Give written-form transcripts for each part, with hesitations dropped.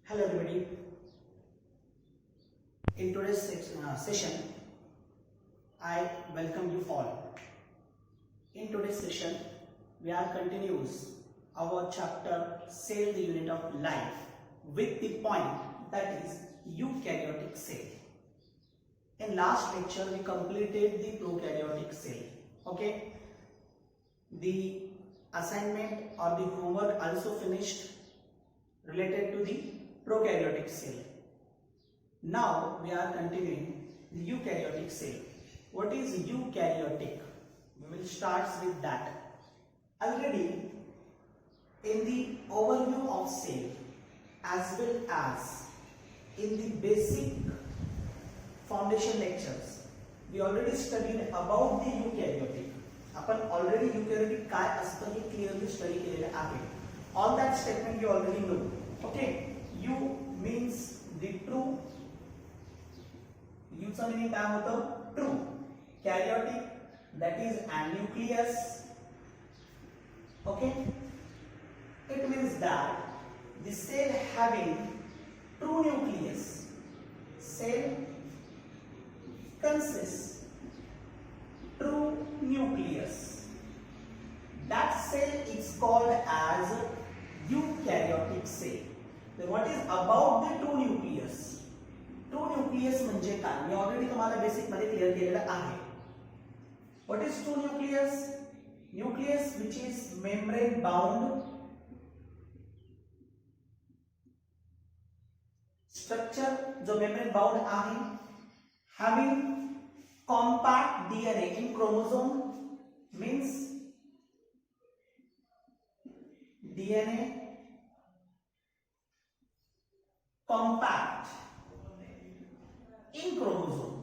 Hello everybody. In today's session, I welcome you all. In today's session, we are continues our chapter Cell the Unit of Life with the point that is eukaryotic cell. In last lecture, we completed the prokaryotic cell. Okay. The assignment or the homework also finished related to the prokaryotic cell. Now we are continuing the eukaryotic cell. What is eukaryotic? We will start with that. Already in the overview of cell as well as in the basic foundation lectures, we already studied about the eukaryotic. आपण already eukaryotic काय असतं हे clearly study केलेलं आहे. All that statement you already know. Okay. U means the true. U चा meaning काय होतं? True. Karyotic, that is a nucleus. Okay. It means that the cell having true nucleus. Cell consists true nucleus. That cell is called as eukaryotic cell. Then what is about the true nucleus? True nucleus म्हणजे काय? मी already तुम्हाला basic मध्ये clear केलेलं आहे. What is true nucleus? Nucleus which is membrane bound structure जो membrane bound आहे, having compact DNA in chromosome means DNA compact in chromosome.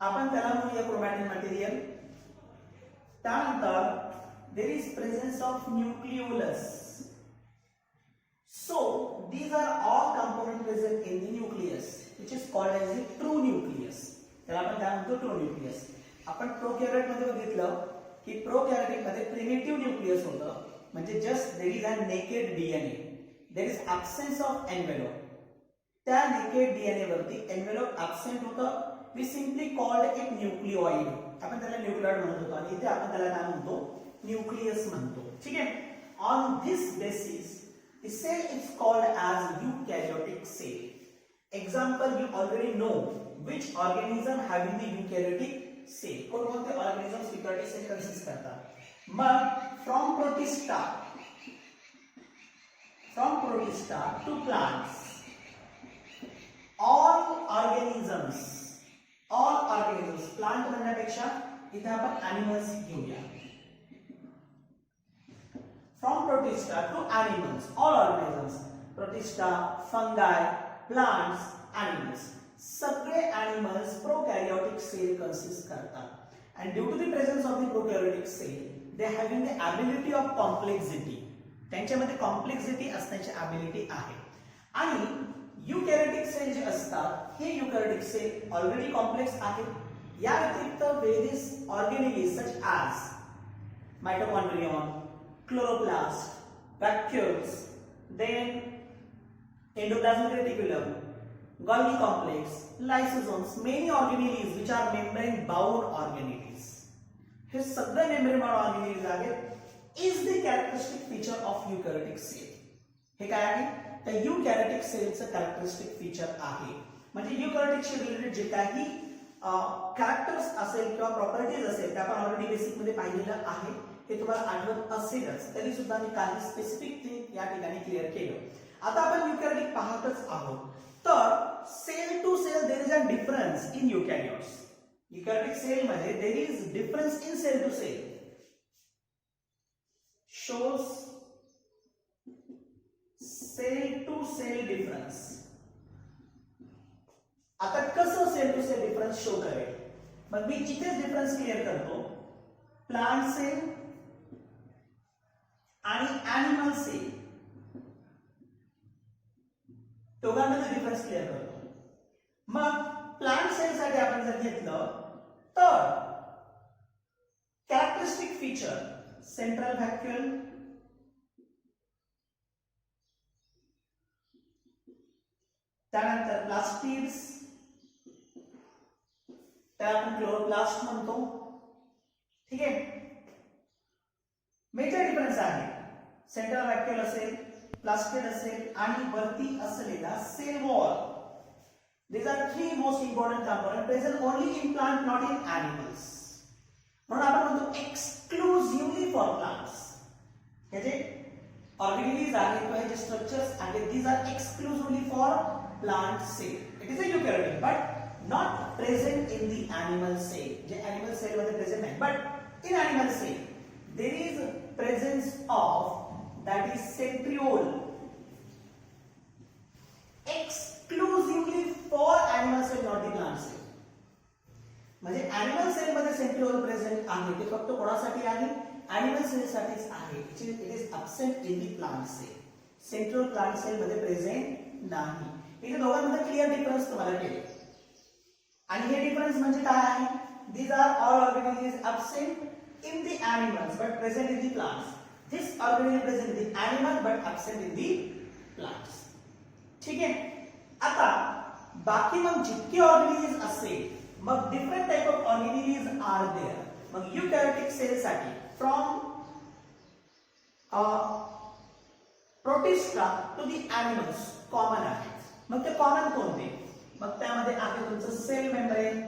आपण त्याला म्हणूया chromatin material. त्यानंतर there is presence of nucleolus. So these are all components present in the nucleus, which is called as the true nucleus. त्याला आपण काय म्हणतो? True nucleus. आपण प्रोकॅरियोट मध्ये बघितलं की प्रोकॅरियोटिक मध्ये प्रिमिटिव्ह न्यूक्लियस होतं, म्हणजे just there is a naked DNA, there is absence of envelope. त्या नेकेड डीएनए वरती एन्व्हलप ॲब्सेंट होतं. We simply called it nucleoid. आपण त्याला न्यूक्लिओइड म्हणत होतो आणि इथे आपण त्याला काय म्हणतो? न्यूक्लियस म्हणतो. ठीक आहे. On this basis the cell is called as eukaryotic cell. Example, you already know which organism having the eukaryotic cell. कोणते organisms eukaryotic cell consist करतात? मग from protista to plants, all organisms plant म्हणण्यापेक्षा इथे आपण animals घेऊया. From protista to animals, all organisms, protista, fungi, plants, animals, सगळे animals prokaryotic cell consist करतात. And due to the presence of the prokaryotic cell, they having the ability of complexity. त्यांच्यामध्ये complexity असण्याची ability आहे. आणि eukaryotic cell जे असतात, हे eukaryotic cell already complex आहेत. या व्यतिरिक्त various organelles such as mitochondrion, chloroplast, vacuoles, then endoplasmic reticulum, Golgi complex, lysosomes, many organelles which are membrane bound organelles. हे सगळे membrane bound organelles आहेत. Is the characteristic feature of eukaryotic cell. हे काय आहे? तर eukaryotic cell चं characteristic feature आहे. म्हणजे eukaryotic शी रिलेटेड जे काही कॅरेक्टर्स असेल किंवा प्रॉपर्टीज असेल, त्या आपण ऑलरेडी बेसिक मध्ये पाहिलेलं आहे. हे तुम्हाला आठवत असेलच, तरी सुद्धा मी काही स्पेसिफिक थिंग या ठिकाणी क्लिअर केलं. आता आपण युकॅरियोटिक पाहतच आहोत. तर cell to cell there is a difference in eukaryotes. Eukaryotic cell मध्ये there is difference in cell to cell. Shows cell to cell difference. आता कसं cell to cell difference show करेल? मग मी इथेच डिफरन्स क्लिअर करतो. प्लांट सेल आणि animal cell दोघांमध्ये डिफरन्स क्लिअर करतो. मग प्लांट सेल साठी आपण जर घेतलं तर कॅरेक्टरिस्टिक फीचर सेंट्रल व्हॅक्यूल, त्यानंतर प्लास्टिड्स, त्याला आपण क्लोरोप्लास्ट म्हणतो. ठीक आहे. मेजर डिफरन्स आहे सेंट्रल व्हॅक्यूल असेल, प्लास्टिड असेल आणि वरती असलेला cell wall. These are three most important components present only in plant, not in animals. म्हणून आपण म्हणतो एक्सक्लुझिव्हली फॉर प्लांट्स. हे जे ऑर्गेनिलीज आहेत किंवा हे जे स्ट्रक्चर्स आहेत, these are exclusively for plant cell. It is a eukaryotic but not present in the animal cell. जे animal cell मध्ये present नाही, but in animal cell there is presence of that is centriole. Exclusively for animal cell, not the plant cell. म्हणजे animal cell मध्ये centriole present आहे, ते फक्त कोणासाठी आहे? Animal cell साठीच आहे. It is absent in the plant cell. Centriole plant cell मध्ये present नाही. इथे दोघांमध्ये क्लिअर डिफरन्स तुम्हाला केले. आणि हे डिफरन्स म्हणजे काय आहे? These are all organelles absent in the animals but present in the plants. This organelle present in the animal but absent in the plants. ठीक आहे. आता बाकी मग जितके ऑर्गेनिलीज असेल, मग different type of organelles are there. मग eukaryotic cell साठी from protista to the animals common आहे. मग ते कॉमन कोणते? मग त्यामध्ये आहे तुमचं सेल मेम्ब्रेन,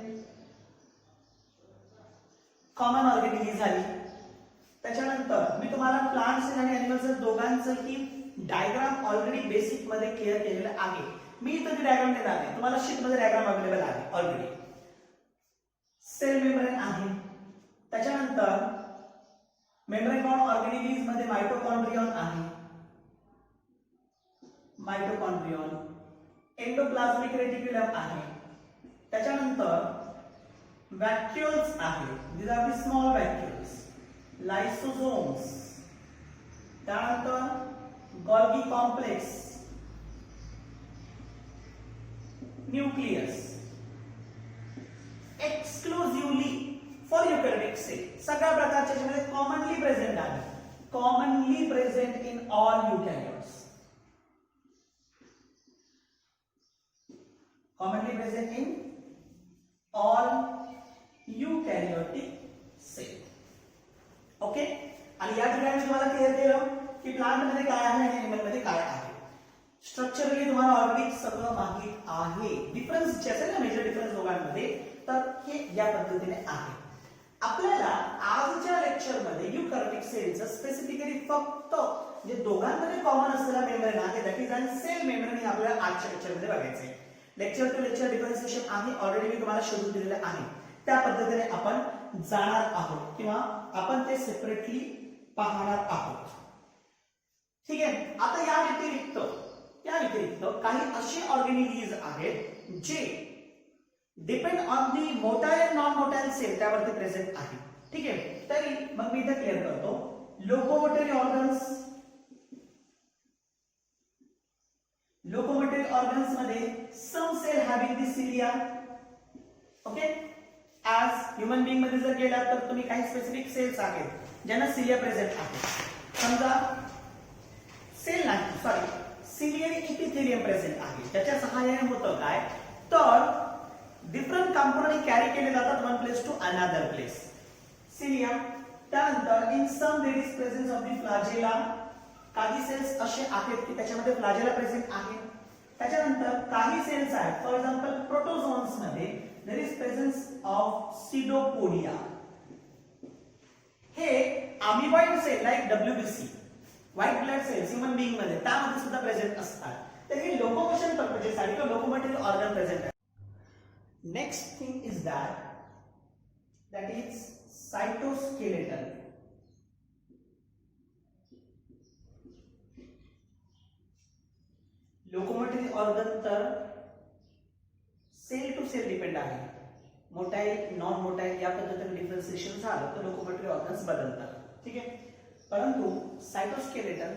कॉमन ऑर्गेनिली झाली. त्याच्यानंतर मी तुम्हाला प्लांट सेल आणि एनिमल सेल दोघांचं की डायग्राम ऑलरेडी बेसिक मध्ये क्लिअर केलेलं आहे. मी इथं डायग्राम देणार आहे, तुम्हाला शीट मध्ये डायग्राम अवेलेबल आहे ऑलरेडी. सेल मेम्ब्रेन आहे, त्याच्यानंतर मेम्ब्रेन बाउंड ऑर्गेनिलीज मध्ये माइटोकॉन्ड्रियन आहे, माइटोकॉन्ड्रियन, एंडोप्लाझ्मिक रेटिक्युलम आहे, त्याच्यानंतर व्हॅक्यूल्स आहे. these are the small vacuoles, lysosomes, त्यानंतर Golgi complex, nucleus. Exclusively for eukaryotic cell सगळ्या प्रकारच्या ज्यामध्ये कॉमनली प्रेझेंट आहे, commonly present in all eukaryotes, commonly present in all eukaryotic cell. Okay. आणि या ठिकाणी तुम्हाला क्लिअर केलं की प्लांट मध्ये काय आहे आणि एनिमल मध्ये काय आहे. स्ट्रक्चरली तुम्हाला ऑलरेडी सगळं माहित आहे. डिफरन्स जे असेल ना, मेजर डिफरन्स दोघांमध्ये, तर हे या पद्धतीने आहे. आपल्याला आजच्या लेक्चर मध्ये युकॅरियोटिक सेलचं स्पेसिफिकली फक्त जे दोघांमध्ये कॉमन असलेला मेम्ब्रेन आहे, that is an cell membrane, हे आपल्याला आजच्या लेक्चर मध्ये बघायचं आहे. लेक्चर टू लेक्चर डिफरन्सिएशन आहे, ऑलरेडी मी तुम्हाला शेड्यूल दिलेलं आहे. त्या पद्धतीने आपण जाणार आहोत किंवा आपण ते सेपरेटली पाहणार आहोत. ठीक आहे. आता या व्यतिरिक्त काही असे ऑर्गेनिलीज आहेत जे depend on the motile and non motile cell त्यावरती प्रेझेंट आहे. ठीक आहे. तरी मग मी इथे क्लिअर करतो. लोकोमोटरी ऑर्गन्स, लोकोमोटरी ऑर्गन्स मध्ये some cell having the cilia. Okay. As human being मध्ये जर गेला तर तुम्ही काही स्पेसिफिक सेल्स आहेत ज्यांना सिलिया प्रेझेंट आहे. समजा सेल नाही, सॉरी, सिलियरी इपिथेलियम प्रेझेंट आहे. त्याच्या सहाय्याने होतं काय, तर डिफरंट कंपोनेंट कॅरी केले जातात one place to another place. Cilia. त्यानंतर in some there is presence of the flagella. काही सेल्स असे आहेत की त्याच्यामध्ये फ्लॅजेला प्रेझेंट आहे. त्याच्यानंतर काही सेल्स आहेत, फॉर एक्झाम्पल प्रोटोझोन्स मध्ये there is presence of pseudopodia. हे amoeboid cell like WBC, white blood cells human being मध्ये त्यामध्ये सुद्धा प्रेझेंट असतात. तर हे लोकोमोशन पर्पजेसाठी किंवा लोकोमोटरी ऑर्गन प्रेझेंट आहे. Next thing is that is cytoskeleton. Locomotory organ तर सेल टू सेल डिपेंड आहे. मोटाईल नॉन मोटाईल या पद्धतीने डिफरन्सिएशन झालं तर लोकोमोटरी ऑर्गन्स बदलतात. ठीक आहे. परंतु सायटोस्केलेटन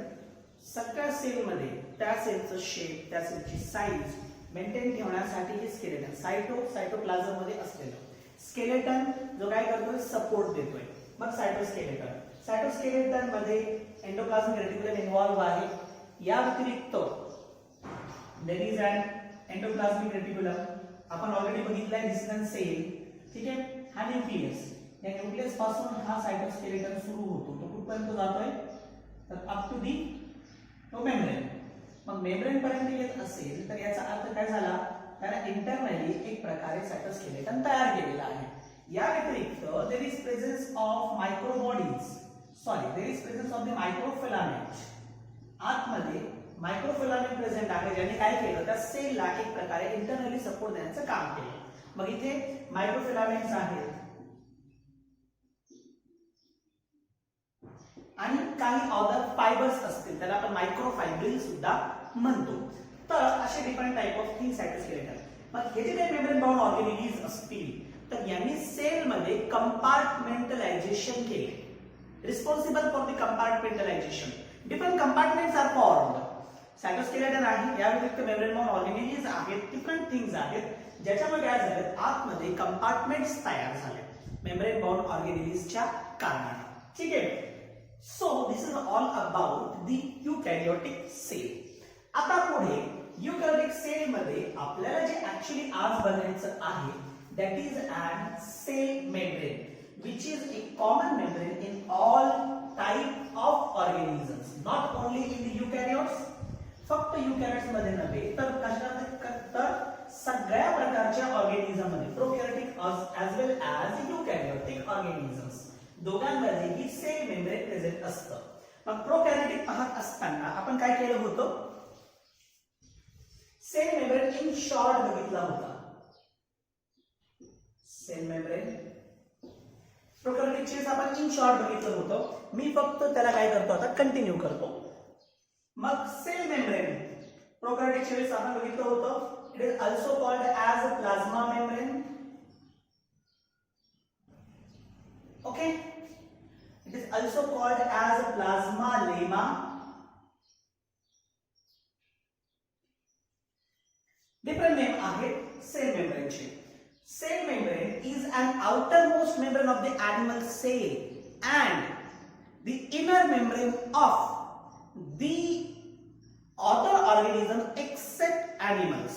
सगळ्या सेलमध्ये त्या सेलचं शेप, त्या सेलची साईज मेंटेन ठेवण्यासाठी हे स्केलेटन, सायटोप्लाझम मध्ये असलेलं स्केलेटन जो काय करतोय, सपोर्ट देतोय. मग सायटोस्केलेटन मध्ये एंडोप्लाझमिक रेटिक्युलम इन्व्हॉल्व आहे. या व्यतिरिक्त there is an endoplasmic reticulum आपण ऑलरेडी बघितलाय, दिस इज सेल. ठीक आहे, हा न्यूक्लियस, या न्यूक्लियस पासून हा सायटोस्केलेटन सुरू होतो. तो कुठपर्यंत जातोय, तर अप टू दी मेम्ब्रेन. मग मेम्ब्रेन पर्यंत येत असेल तर याचा अर्थ काय झाला, त्याला इंटरनली एक प्रकारे सायटोस्केलेटन तयार केलेला आहे. या व्यतिरिक्त there is presence of microbodies, there is presence of the microfilament. आतमध्ये मायक्रोफिलामेंट प्रेझेंट आहे, ज्याने काय केलं, त्या सेलला एक प्रकारे इंटरनली सपोर्ट देण्याचं काम केलं. मग इथे मायक्रोफिलामेंट्स आहेत आणि काही अदर फायबर्स असतील, त्याला आपण मायक्रोफायब्रिल सुद्धा म्हणतो. तर असे different type of thing cytoskeleton. मग हे जे काही मेम्ब्रेन बाउंड ऑर्गेनेलिज असतील तर यांनी सेलमध्ये कंपार्टमेंटलायझेशन केले. Responsible for the compartmentalisation. Different compartments are formed. Cytoskeleton आहे, या व्यतिरिक्त मेम्ब्रेन बाउंड ऑर्गेनेलिज आहेत, डिफरंट थिंग्स आहेत, ज्याच्यामुळे काय झालं, आतमध्ये कंपार्टमेंट्स तयार झाले मेम्ब्रेन बाउंड ऑर्गेनेलिजच्या कारणाने. ठीक आहे. So this is all about the eukaryotic cell. आता पुढे eukaryotic cell मध्ये आपल्याला जे ऍक्च्युअली आज बघायचं आहे, that is an cell membrane, which is a common membrane in all type of organisms, not only in the eukaryotes. फक्त eukaryotes मध्ये नव्हे तर सगळ्या प्रकारच्या ऑर्गॅनिझम मध्ये, प्रोकॅरियोटिक as well as eukaryotic organisms, दोघांमध्ये ही सेल मेम्ब्रेन प्रेझेंट असतं. मग प्रोकॅरियोटिक पाहत असताना आपण काय केलं होतं, सेल मेम्ब्रेन इन शॉर्ट बघितला होता. सेल मेम्ब्रेन प्रोकॅरियोटिकचे आपण इन शॉर्ट बघितलं होतं. मी फक्त त्याला काय करतो, आता कंटिन्यू करतो. मग सेल मेम्ब्रेन प्रोकॅरियोटिकच्या वेळेस आपण बघितलं होतं, it is also called as plasma membrane. Okay, it is also called as plasma lemma. Different name आहे cell membrane चे. Cell membrane is an outermost membrane of the animal cell and the inner membrane of the other organisms except animals.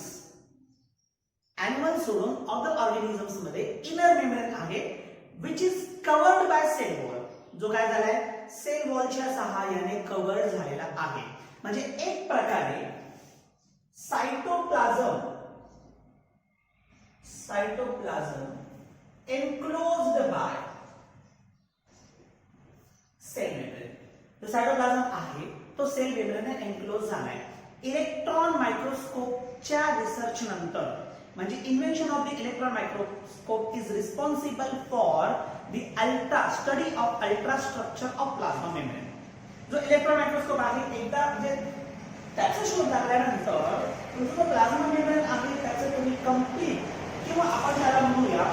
Animals सोडून other organisms मध्ये inner membrane आहे, which is covered by cell wall. जो काय झालाय, sale वॉलच्या सहाय्याने cover झालेला आहे. म्हणजे एक प्रकारे cytoplasm enclosed by cell membrane. जो सायटोप्लाझम आहे तो सेल मेम्ब्रेनने एनक्लोज झालाय. इलेक्ट्रॉन मायक्रोस्कोपच्या रिसर्च नंतर, म्हणजे invention of the electron microscope is responsible for the study of ultra structure of plasma membrane. जो इलेक्ट्रॉन मायक्रोस्कोप आहे, एकदा म्हणजे त्याचा शोध लागल्यानंतर तुमचा जो प्लाझ्मा मेम्ब्रेन आहे त्याचं तुम्ही कम्प्लीट, किंवा आपण त्याला म्हणूया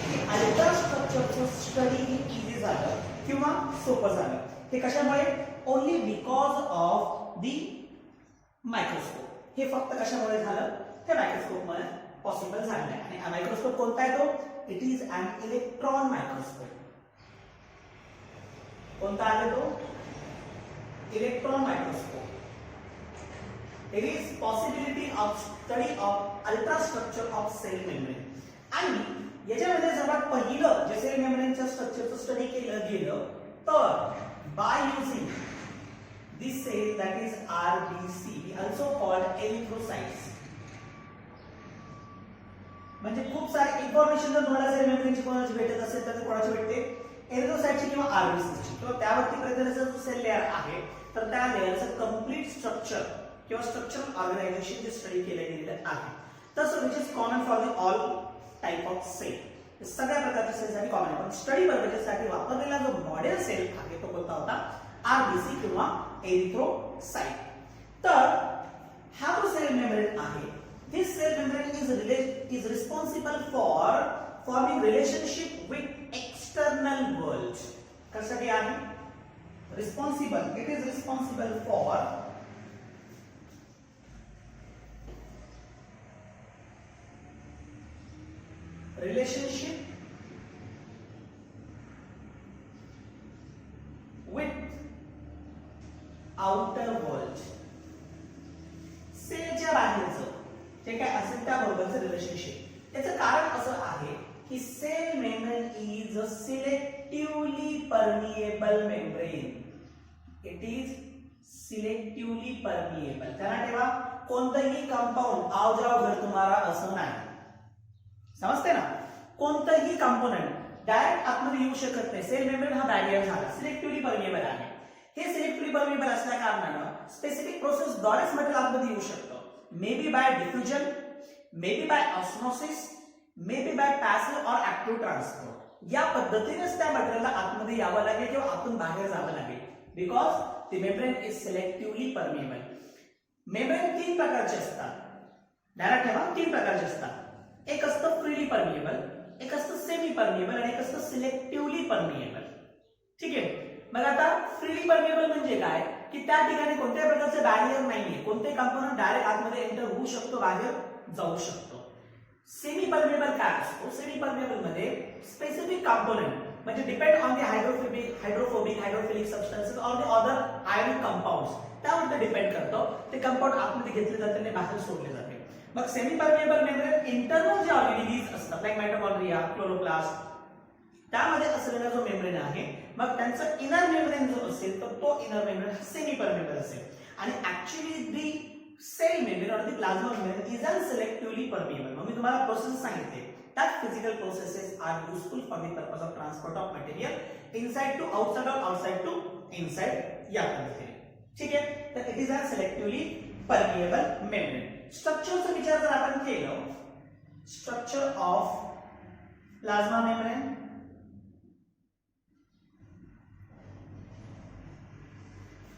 की अल्ट्रा स्ट्रक्चरचं स्टडी इझी झालं किंवा सोपं झालं. हे कशामुळे, only because of the microscope. हे फक्त कशामुळे झालं, ते मायक्रोस्कोपमुळे पॉसिबल झालं आहे. आणि मायक्रोस्कोप कोणता आहे तो, it is an electron microscope. कोणता आहे तो, electron microscope. There is possibility of study of ultra structure of cell membrane. आणि याच्यामध्ये सर्वात पहिलं जे सेल मेम्ब्रेनच्या स्ट्रक्चरचं स्टडी केलं गेलं तर by using this cell that is RBC, also called erythrocytes. म्हणजे खूप सारे इन्फॉर्मेशन जर तुम्हाला सेल मेम्ब्रेनची कोणाची भेटत असेल तर कोणाची भेटते, एरिथ्रोसाइटची किंवा RBCची, किंवा त्यावरती प्रेझेंट जो सेल लेअर आहे तर त्या लेअरचं कंप्लीट स्ट्रक्चर किंवा स्ट्रक्चरल ऑर्गनायझेशन जे स्टडी केले गेलेलं आहे. तसं which is common for the all type of cell. सगळ्या प्रकारच्या सेलसाठी कॉमन आहे. पण स्टडी पर्पजसाठी वापरलेला जो मॉडेल सेल आहे तो कोणता होता, RBC किंवा एरिथ्रोसाइट. तर हा जो सेल मेम्ब्रेन आहे, this cell membrane is responsible for forming relationship with external world. कशासाठी आहे, responsible, it is responsible for relationship with outer world. सेलच्या बाहेरचं जे जे काय असेल त्याबरोबरचं रिलेशनशिप. याचं कारण असं आहे की cell membrane is a selectively permeable membrane. It is selectively permeable. त्याला तेव्हा कोणतंही कंपाऊंड आव जाव घर तुम्हाला असं नाही. समजते ना? कोणतंही कंपोनंट डायरेक्ट आतमध्ये येऊ शकत नाही. सेल मेम्ब्रेन हा बॅरियर झाला, सिलेक्टिव्हली परमिएबल आहे. हे सिलेक्टिव्हली परमिएबल असल्या कारणानं स्पेसिफिक प्रोसेस द्वारेच मटेरियल आतमध्ये येऊ शकतं. Maybe by diffusion, maybe by osmosis, maybe by passive or active transport. या पद्धतीनेच त्या मटेरियलला आतमध्ये यावं लागेल किंवा आतून बाहेर जावं लागेल. Because the membrane is selectively permeable. Membrane तीन प्रकारचे असतात. डायरेक्ट ठेवा, तीन प्रकारचे असतात. एक असतं फ्रीली परमिएबल, एक असतं सेमी परमिएबल आणि एक असतं सिलेक्टिव्हली परमिएबल. ठीक आहे. मग आता फ्रीली परमिएबल म्हणजे काय की त्या ठिकाणी कोणत्याही प्रकारचे बॅरियर नाहीये. कोणतेही कंपोनंट डायरेक्ट आतमध्ये एंटर होऊ शकतो, बाहेर जाऊ शकतो. सेमी परमिएबल काय असतो? सेमी परमिएबल मध्ये स्पेसिफिक कंपोनंट म्हणजे depend on the hydrophobic, hydrophilic substances or the other ionic compounds, त्यावर ते डिपेंड करतं. ते कंपाऊंड आतमध्ये घेतले जाते आणि बाहेर सोडले जाते. मग सेमी परमिएबल मेम्ब्रेन इंटरनल जे ऑर्गॅनिझम्स असतात लाईक मायटोकॉन्ड्रिया, क्लोरोप्लास्ट, त्यामध्ये असलेला जो मेम्ब्रेन आहे, मग त्यांचा इनर मेम्ब्रेन जो असेल तर तो इनर मेम्ब्रेन सेमी परमिएबल असेल. आणि ऍक्च्युअली दी सेल मेम्ब्रेन और the plasma membrane is an selectively permeable. मग मी तुम्हाला प्रोसेस सांगितले. that physical processes are useful for the purpose of transport of material inside to outside or outside to inside. या पद्धतीने. ठीक आहे. तर it is a selectively permeable membrane. स्ट्रक्चरचा विचार जर आपण केलं, स्ट्रक्चर ऑफ प्लाझ्मा मेम्ब्रेन,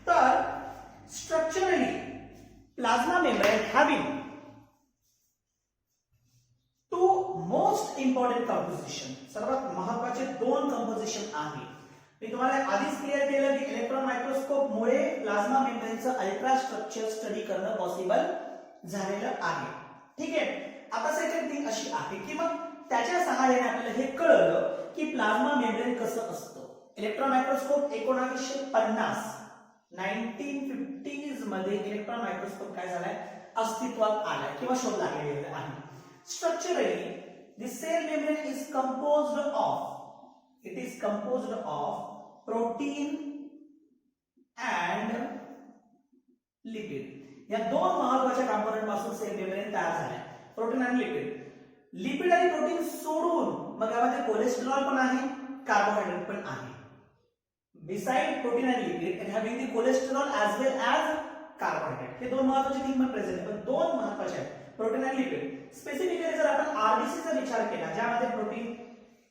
तर structurally plasma membrane having two most important composition. सर्वात महत्वाचे दोन कंपोजिशन आहे. मी तुम्हाला आधीच क्लिअर केलं की इलेक्ट्रॉन मायक्रोस्कोप मुळे प्लाझ्मा मेम्ब्रेनचं अल्ट्रा स्ट्रक्चर स्टडी करणं पॉसिबल झालेलं आहे. ठीक आहे. आता सेकंड थिंग अशी आहे की मग त्याच्या सहाय्याने आपल्याला हे कळलं की प्लाझ्मा मेम्ब्रेन कसं असतं. इलेक्ट्रॉन मायक्रोस्कोप 1950s मध्ये इलेक्ट्रॉन मायक्रोस्कोप काय झालाय, अस्तित्वात आलाय किंवा शोध लागलेला आहे. Structurally the cell membrane is composed of protein and lipid. या दोन महत्त्वाच्या कंपोनेंट पासून सेल मेम्ब्रेन तयार झालाय. प्रोटीन आणि लिपिड. लिपिड आणि प्रोटीन सोडून मग यामध्ये कोलेस्टेरॉल पण आहे, कार्बोहायड्रेट पण आहे. बिसाइड प्रोटीन आणि lipid and having the cholesterol as well as carbohydrate. हे दोन महत्त्वाचे थिंग पण प्रेझेंट आहे. पण दोन महत्त्वाचे आहेत, प्रोटीन आणि लिपिड. स्पेसिफिकली जर आपण आरबीसी चा विचार केला, ज्यामध्ये प्रोटीन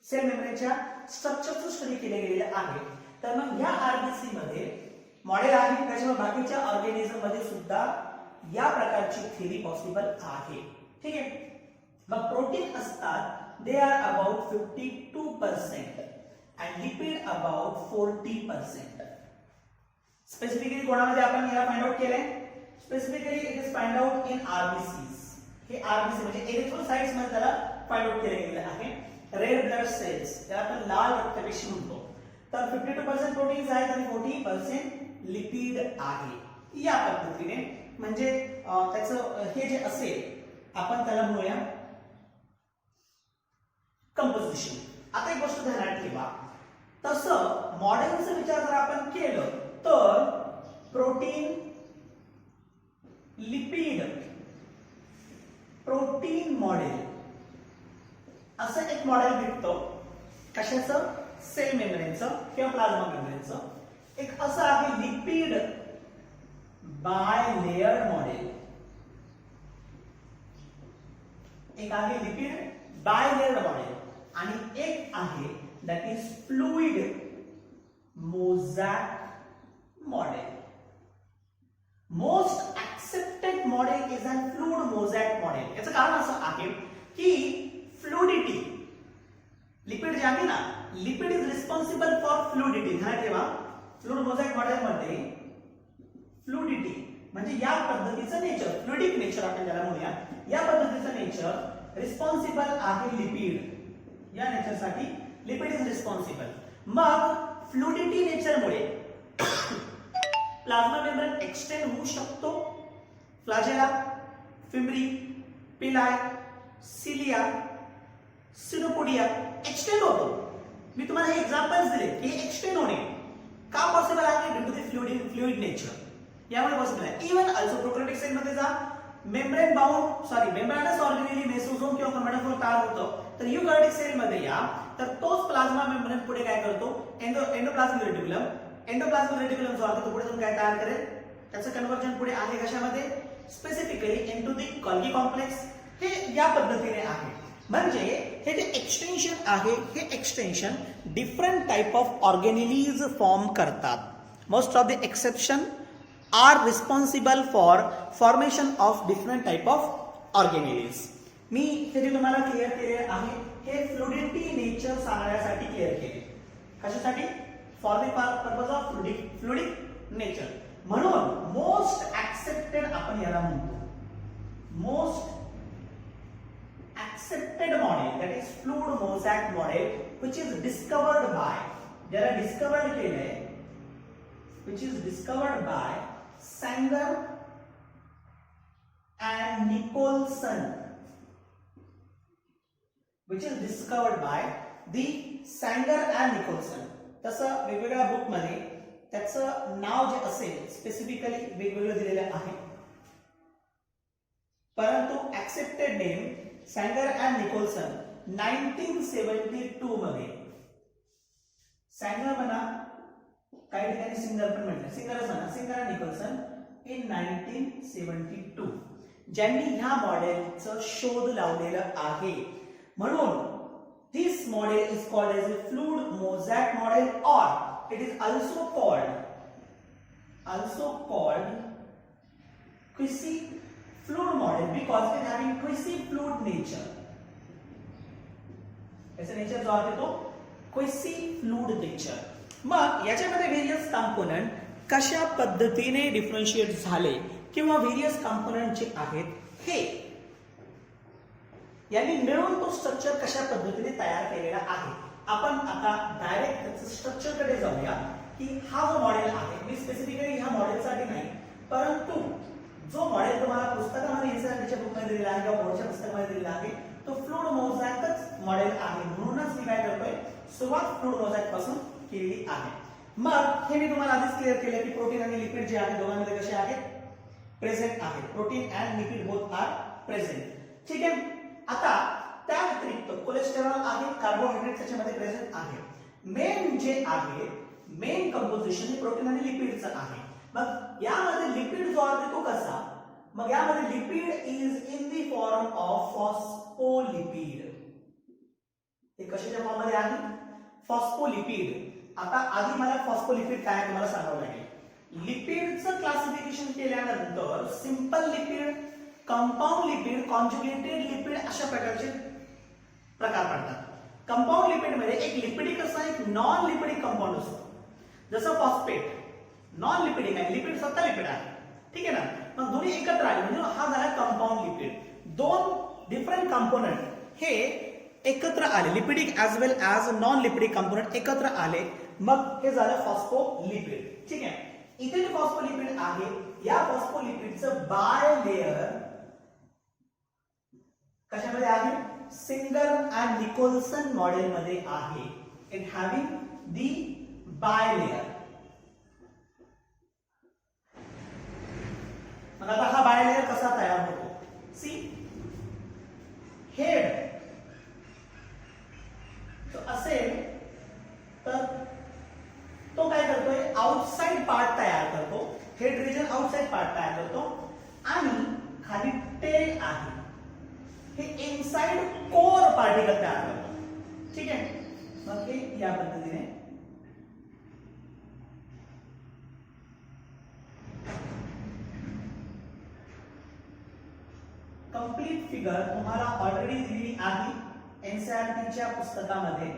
सेल मेम्ब्रेनच्या स्ट्रक्चरचं स्टडी केले गेलेले आहे, तर मग या आरबीसी मध्ये मॉडेल आहे. त्याच्यामुळे बाकीच्या ऑर्गॅनिझम मध्ये सुद्धा या प्रकारची थेरी पॉसिबल आहे. ठीक आहे. मग प्रोटीन असतात, they are about 52% and lipid about 40%. Specifically कोणामध्ये आपण याला फाइंड आउट केलंय? Specifically it is find out in RBCs. हे आरबीसी म्हणजे एरिथ्रोसाइट्स मध्ये त्याला फाइंड आउट केले गेले आहे. रेड ब्लड सेल्स, त्याला आपण लाल रक्तपेशी म्हणतो. तर 52% प्रोटीन्स आहेत आणि 40% लिपिड आहे. या पद्धतीने म्हणजे त्याचं हे जे असेल आपण त्याला म्हणूया कंपोजिशन. आता एक गोष्ट ध्यानात ठेवा, तसं मॉडेलचा विचार जर आपण केलं तर प्रोटीन, लिपिड, प्रोटीन मॉडेल असं एक मॉडेल भेटतं. कशाचं? सेल मेम्ब्रेनचं किंवा प्लाझ्मा मेम्ब्रेनचं. एक असं आहे लिपिड बाय लेयर मॉडेल. एक आहे लिपिड बाय लेयर मॉडेल आणि एक आहे that is fluid mosaic model. Most accepted model is an fluid mosaic model. याचं कारण असं आहे की फ्लुइडिटी, लिपिड जे आहे ना, lipid is responsible for fluidity. ध्यानात ठेवा, फ्लुइड मोझॅक मॉडेल मध्ये फ्लुइडिटी म्हणजे या पद्धतीचं नेचर, फ्लुइडिक नेचर आपण त्याला म्हणूया, या पद्धतीचं नेचर रिस्पॉन्सिबल आहे लिपिड. या नेचरसाठी लिपिड इज रिस्पॉन्सिबल. मग फ्लुइडिटी नेचरमुळे प्लाझ्मा मेम्ब्रेन एक्सटेंड होऊ शकतो. फ्लॅजेला, फिब्री, पिलाय, सिलिया, सिनोपोडिया एक्सटेंड होतो. मी तुम्हाला हे एक्झाम्पल्स दिले की एक्सटेंड होणे का पॉसिबल आहे due to the fluid nature. यामुळे पॉसिबल आहे. इवन अल्सो प्रोकॅरियोटिक सेल मध्ये जा membrane bound membranous organelle mesosome किंवा क्रोमॅटोफोर तयार होतं. तर युकॅरियोटिक सेल मध्ये या तर तोच प्लाझ्मा मेम्ब्रेन पुढे काय करतो एंडोप्लाझमिक रेटिक्युलम. एंडोप्लाझमिक रेटिक्युलम जो आहे तो पुढे जाऊन काय तयार करेल त्याचं कन्व्हर्जन पुढे आहे कशामध्ये specifically into the Golgi complex. हे या पद्धतीने आहे. म्हणजे हे जे एक्सटेन्शन आहे हे extension different type of organelles form करतात. Most of the exception are responsible for formation of different type of organelles. मी हे जे तुम्हाला क्लिअर केले आहे हे फ्लुडिटी नेचर सांगण्यासाठी क्लिअर केले. कशासाठी for the purpose of fluidic nature. म्हणून मोस्ट ऍक्सेप्टेड आपण याला म्हणतो most accepted model that is fluid mosaic model which is discovered by ज्याला discovered केलंय which is discovered by Sanger and Nicholson which is discovered by the Sanger and Nicholson. तसं वेगवेगळ्या book मध्ये त्याचं नाव जे असेल स्पेसिफिकली वेगवेगळं दिलेलं आहे परंतु ऍक्सेप्टेड नेम सॅंगर अँड निकोल्सन 1972 मध्ये. सॅंगर म्हणा काही ठिकाणी सिंगर पण म्हणतात सिंगरच म्हणा सिंगर अँड निकोल्सन इन 1972 ज्यांनी ह्या मॉडेलचं शोध लावलेलं आहे. म्हणून this model is called as a fluid mosaic model और it is also called quasi fluid model because it having quasi fluid nature. ऐसा नेचर जो आहे तो quasi fluid nature. मग याच्यामध्ये व्हेरियस कंपोनंट कशा पद्धतीने डिफरन्शिएट झाले किंवा व्हेरियस कंपोनंट जे आहेत हे यांनी मिळून तो स्ट्रक्चर कशा पद्धतीने तयार केलेला आहे. आपण आता डायरेक्ट त्याचं स्ट्रक्चर कडे जाऊया की हा जो मॉडेल आहे मी स्पेसिफिकली ह्या मॉडेलसाठी नाही परंतु जो मॉडेल तुम्हाला पुस्तकामध्ये एनसीईआरटीच्या बुकमध्ये दिला आहे किंवा बोर्डच्या पुस्तकामध्ये दिला आहे तो फ्लुइड मोझॅकच मॉडेल आहे. म्हणूनच मी काय करतोय सुरुवात फ्लुइड मोझॅक पासून केलेली आहे. मग हे मी तुम्हाला आधीच क्लिअर केलं की प्रोटीन आणि लिपिड जे आहेत दोघांमध्ये कसे आहेत प्रेझेंट आहेत. Protein and lipid both are present. ठीक आहे. आता त्या व्यतिरिक्त कोलेस्टेरॉल आहे कार्बोहायड्रेट त्याच्यामध्ये प्रेझेंट आहे. मेन जे आहे मेन कंपोजिशन हे प्रोटीन आणि लिपिडचं आहे. मग यामध्ये लिपिड जो आहे तो कसा मग यामध्ये lipid is in the form of phospholipid. हे कशाच्या फॉर्म मध्ये आहे फॉस्फोलिपिड. आता आधी मला फॉस्फोलिपिड काय तुम्हाला सांगावं लागेल. लिपिडचं क्लासिफिकेशन केल्यानंतर simple lipid compound lipid conjugated lipid अशा प्रकारचे प्रकार पडतात. कंपाऊंड लिपिड मध्ये एक लिपिडिक असा एक नॉन लिपिडिक कंपाऊंड असतो जसं फॉस्फेट नॉन लिपिडिक आहे लिपिड स्वतः लिपिड आहे. ठीक आहे ना. मग दोन्ही एकत्र आले म्हणजे हा झाला कंपाऊंड लिपिड. दोन डिफरंट कंपोनंट हे एकत्र आले लिपिडिक ऍज वेल ऍज नॉन लिपिडिक कंपोनंट एकत्र आले मग हे झालं फॉस्फोलिपिड. ठीक आहे. इथे जे फॉस्फोलिपिड आहे या फॉस्फोलिपिडचं बाय लेयर कशामध्ये आहे सिंगर अँड निकोल्सन मॉडेल मध्ये आहे. It having the by layer. मग आता हा बाय लेयर कसा तयार होतो सी हेड तो असेल तर तो काय करतोय आउटसाइड पार्ट तयार करतो. हेड रिजन आउटसाइड पार्ट तयार करतो आणि खाली टेल आहे हे इनसाइड कोर पार्टिकल तयार करतो. ठीक आहे. मग हे या पद्धतीने कंप्लीट फिगर तुम्हाला ऑलरेडी दिलेली आहे एनसीईआरटीच्या पुस्तकामध्ये.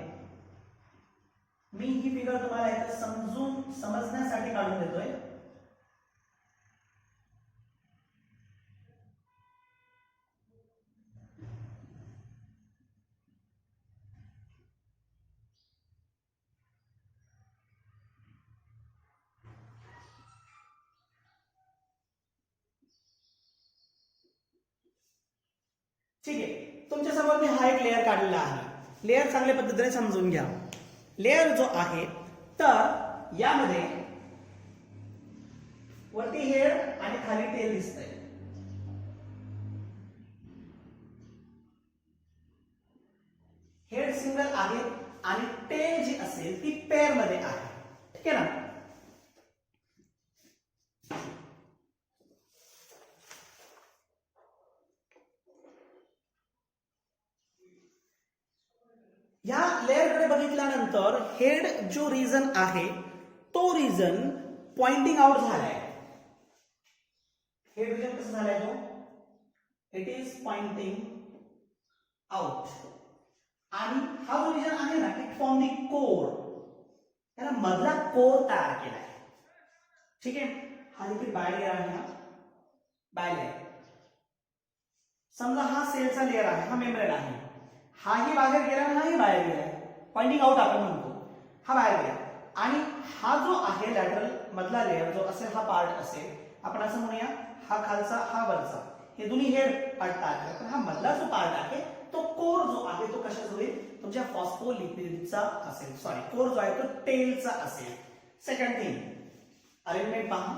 मी ही फिगर तुम्हाला इथे समजण्यासाठी काढून देतोय. ठीक आहे, तुमच्या समोर मी हा एक लेअर काढलेला आहे. लेअर चांगल्या पद्धतीने समजून घ्या. लेअर जो आहे तर यामध्ये वरती हेड आणि खाली टेल दिसतंय. हेड सिंगल आहे आणि टेल जी असेल ती पेअर मध्ये आहे. ठीक आहे ना. या लेअरकडे बघितल्यानंतर हेड जो रिजन आहे तो रिजन पॉइंटिंग आउट झालाय. हेड रिजन कसं झालाय तो, इट इज पॉइंटिंग आउट. आणि हा जो रिजन आहे ना इट फॉर्म दी कोर, त्याला मधला कोर तयार केलाय. ठीक आहे, हा देखील बायलेअर आहे. हा बायलेअर. समजा हा सेलचा लेअर आहे, हा मेम्ब्रेन आहे. हाही बाहेर गेला आणि हाही बाहेर गेलाय. पॉइंटिंग आउट आपण म्हणतो. हा बाहेर गेला आणि हा जो आहे लॅटरल मधला लेअर जो असेल हा पार्ट असेल, आपण असं म्हणूया हा खालचा हा वरचा, हे दोन्ही हेड पार्ट तयार. पण हा मधला जो पार्ट आहे तो कोर जो आहे तो कशाचा होईल, तुमच्या फॉस्फोलिपिडचा असेल. सॉरी, कोर जो आहे तो टेलचा असेल. सेकंड थिंग, अरेंजमेंट पहा.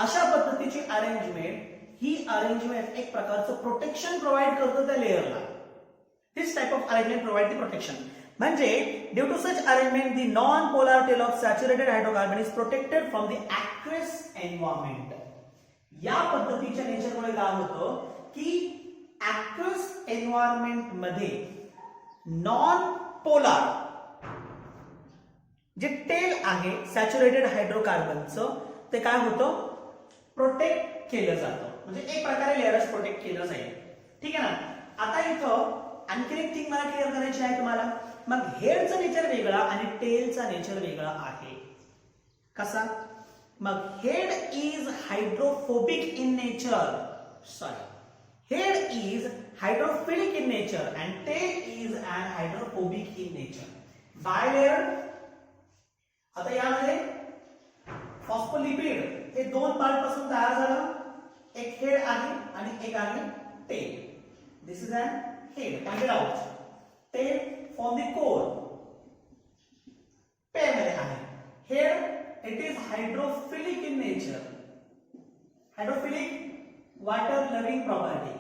अशा पद्धतीची अरेंजमेंट, ही अरेंजमेंट एक प्रकारचं प्रोटेक्शन प्रोव्हाइड करतो त्या लेअरला. This type of arrangement provide the protection. म्हणजे due to such arrangement the non-polar tail of saturated hydrocarbon is protected from the aqueous environment. या पद्धतीच्या नेचरमुळे काय होतं की aqueous environment मध्ये नॉन पोलार जे टेल आहे सॅच्युरेटेड हायड्रोकार्बनचं ते काय होतं, प्रोटेक्ट केलं जातं. म्हणजे एक प्रकारे लेअरच प्रोटेक्ट केलं जाईल. ठीक आहे ना. आता इथं आणखी एक थिंग मला क्लिअर करायची आहे तुम्हाला. मग हेडचा नेचर वेगळा आणि टेलचा नेचर वेगळा आहे. कसा, मग head is hydrophobic in nature, sorry head is hydrophilic in nature and tail is an hydrophobic in nature. Bilayer. आता यामध्ये फॉस्फोलिपिड हे दोन पार्ट पासून तयार झालं. एक हेड आहे आणि एक आहे tail. This is an head pointed out. Tail from the core. Pair मध्ये आहे. Head it is hydrophilic in nature. Hydrophilic, water loving property.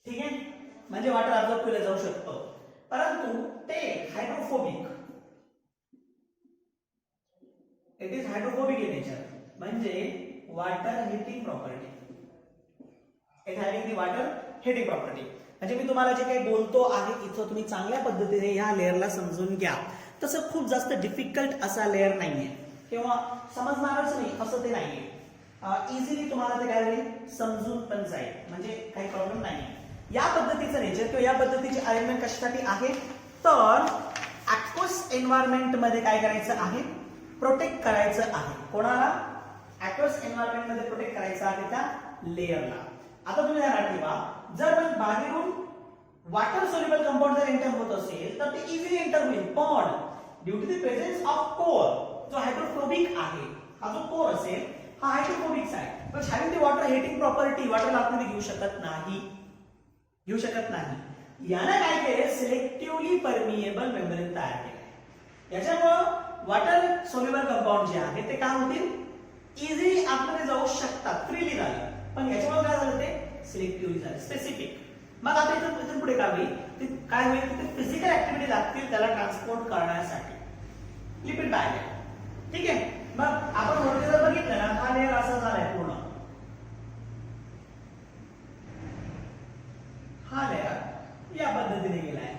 ठीक आहे, म्हणजे वॉटर अब्सॉर्ब केलं जाऊ शकतं. परंतु tail hydrophobic, it is hydrophobic in nature, म्हणजे water heating property. It having the water heating property. म्हणजे मी तुम्हाला जे काही बोलतो आहे इथं तुम्ही चांगल्या पद्धतीने या लेअरला समजून घ्या. तसं खूप जास्त डिफिकल्ट असा लेअर नाहीये किंवा समजणारच नाही असं ते नाहीये. इझिली तुम्हाला ते काय होईल, समजून पण जाईल. म्हणजे काही प्रॉब्लेम नाही. या पद्धतीचं नेचर किंवा या पद्धतीची अरेंजमेंट कशासाठी आहे तर ऍक्वस एन्व्हायरमेंट मध्ये काय करायचं आहे, प्रोटेक्ट करायचं आहे. कोणाला, ऍक्वस एन्व्हायरमेंट मध्ये प्रोटेक्ट करायचं आहे त्या लेअरला. आता तुम्ही ध्यानात ठेवा, जर बाहेरून वॉटर सोल्युबल कंपाऊंड जर एंटर होत असेल तर ते इझिली एंटर होईल. पण due to the presence of core जो हायड्रोफोबिक आहे, हा जो कोर असेल हा हायड्रोफोबिक आहे. पण having the water heating property, water आतमध्ये घेऊ शकत नाही, घेऊ शकत नाही. यानं काय केलं, सिलेक्टिव्हली परमिएबल मेम्ब्रेन तयार केलं. याच्यामुळं वॉटर सोल्युबल कंपाऊंड जे आहे ते काय होतील, इझिली आतमध्ये जाऊ शकतात, फ्रीली झालं. पण याच्यामुळे काय झालं, ते सिलेक्टिव्हली झालं, स्पेसिफिक. मग आता इथून पुढे काय होईल, काय होईल, ते फिजिकल ऍक्टिव्हिटी लागतील त्याला ट्रान्सपोर्ट करण्यासाठी. लिपिड बायलेअर. ठीक आहे. मग आपण वरती जर बघितलं ना, हा लेअर असा झालाय पूर्ण. हा लेअर या पद्धतीने गेलाय.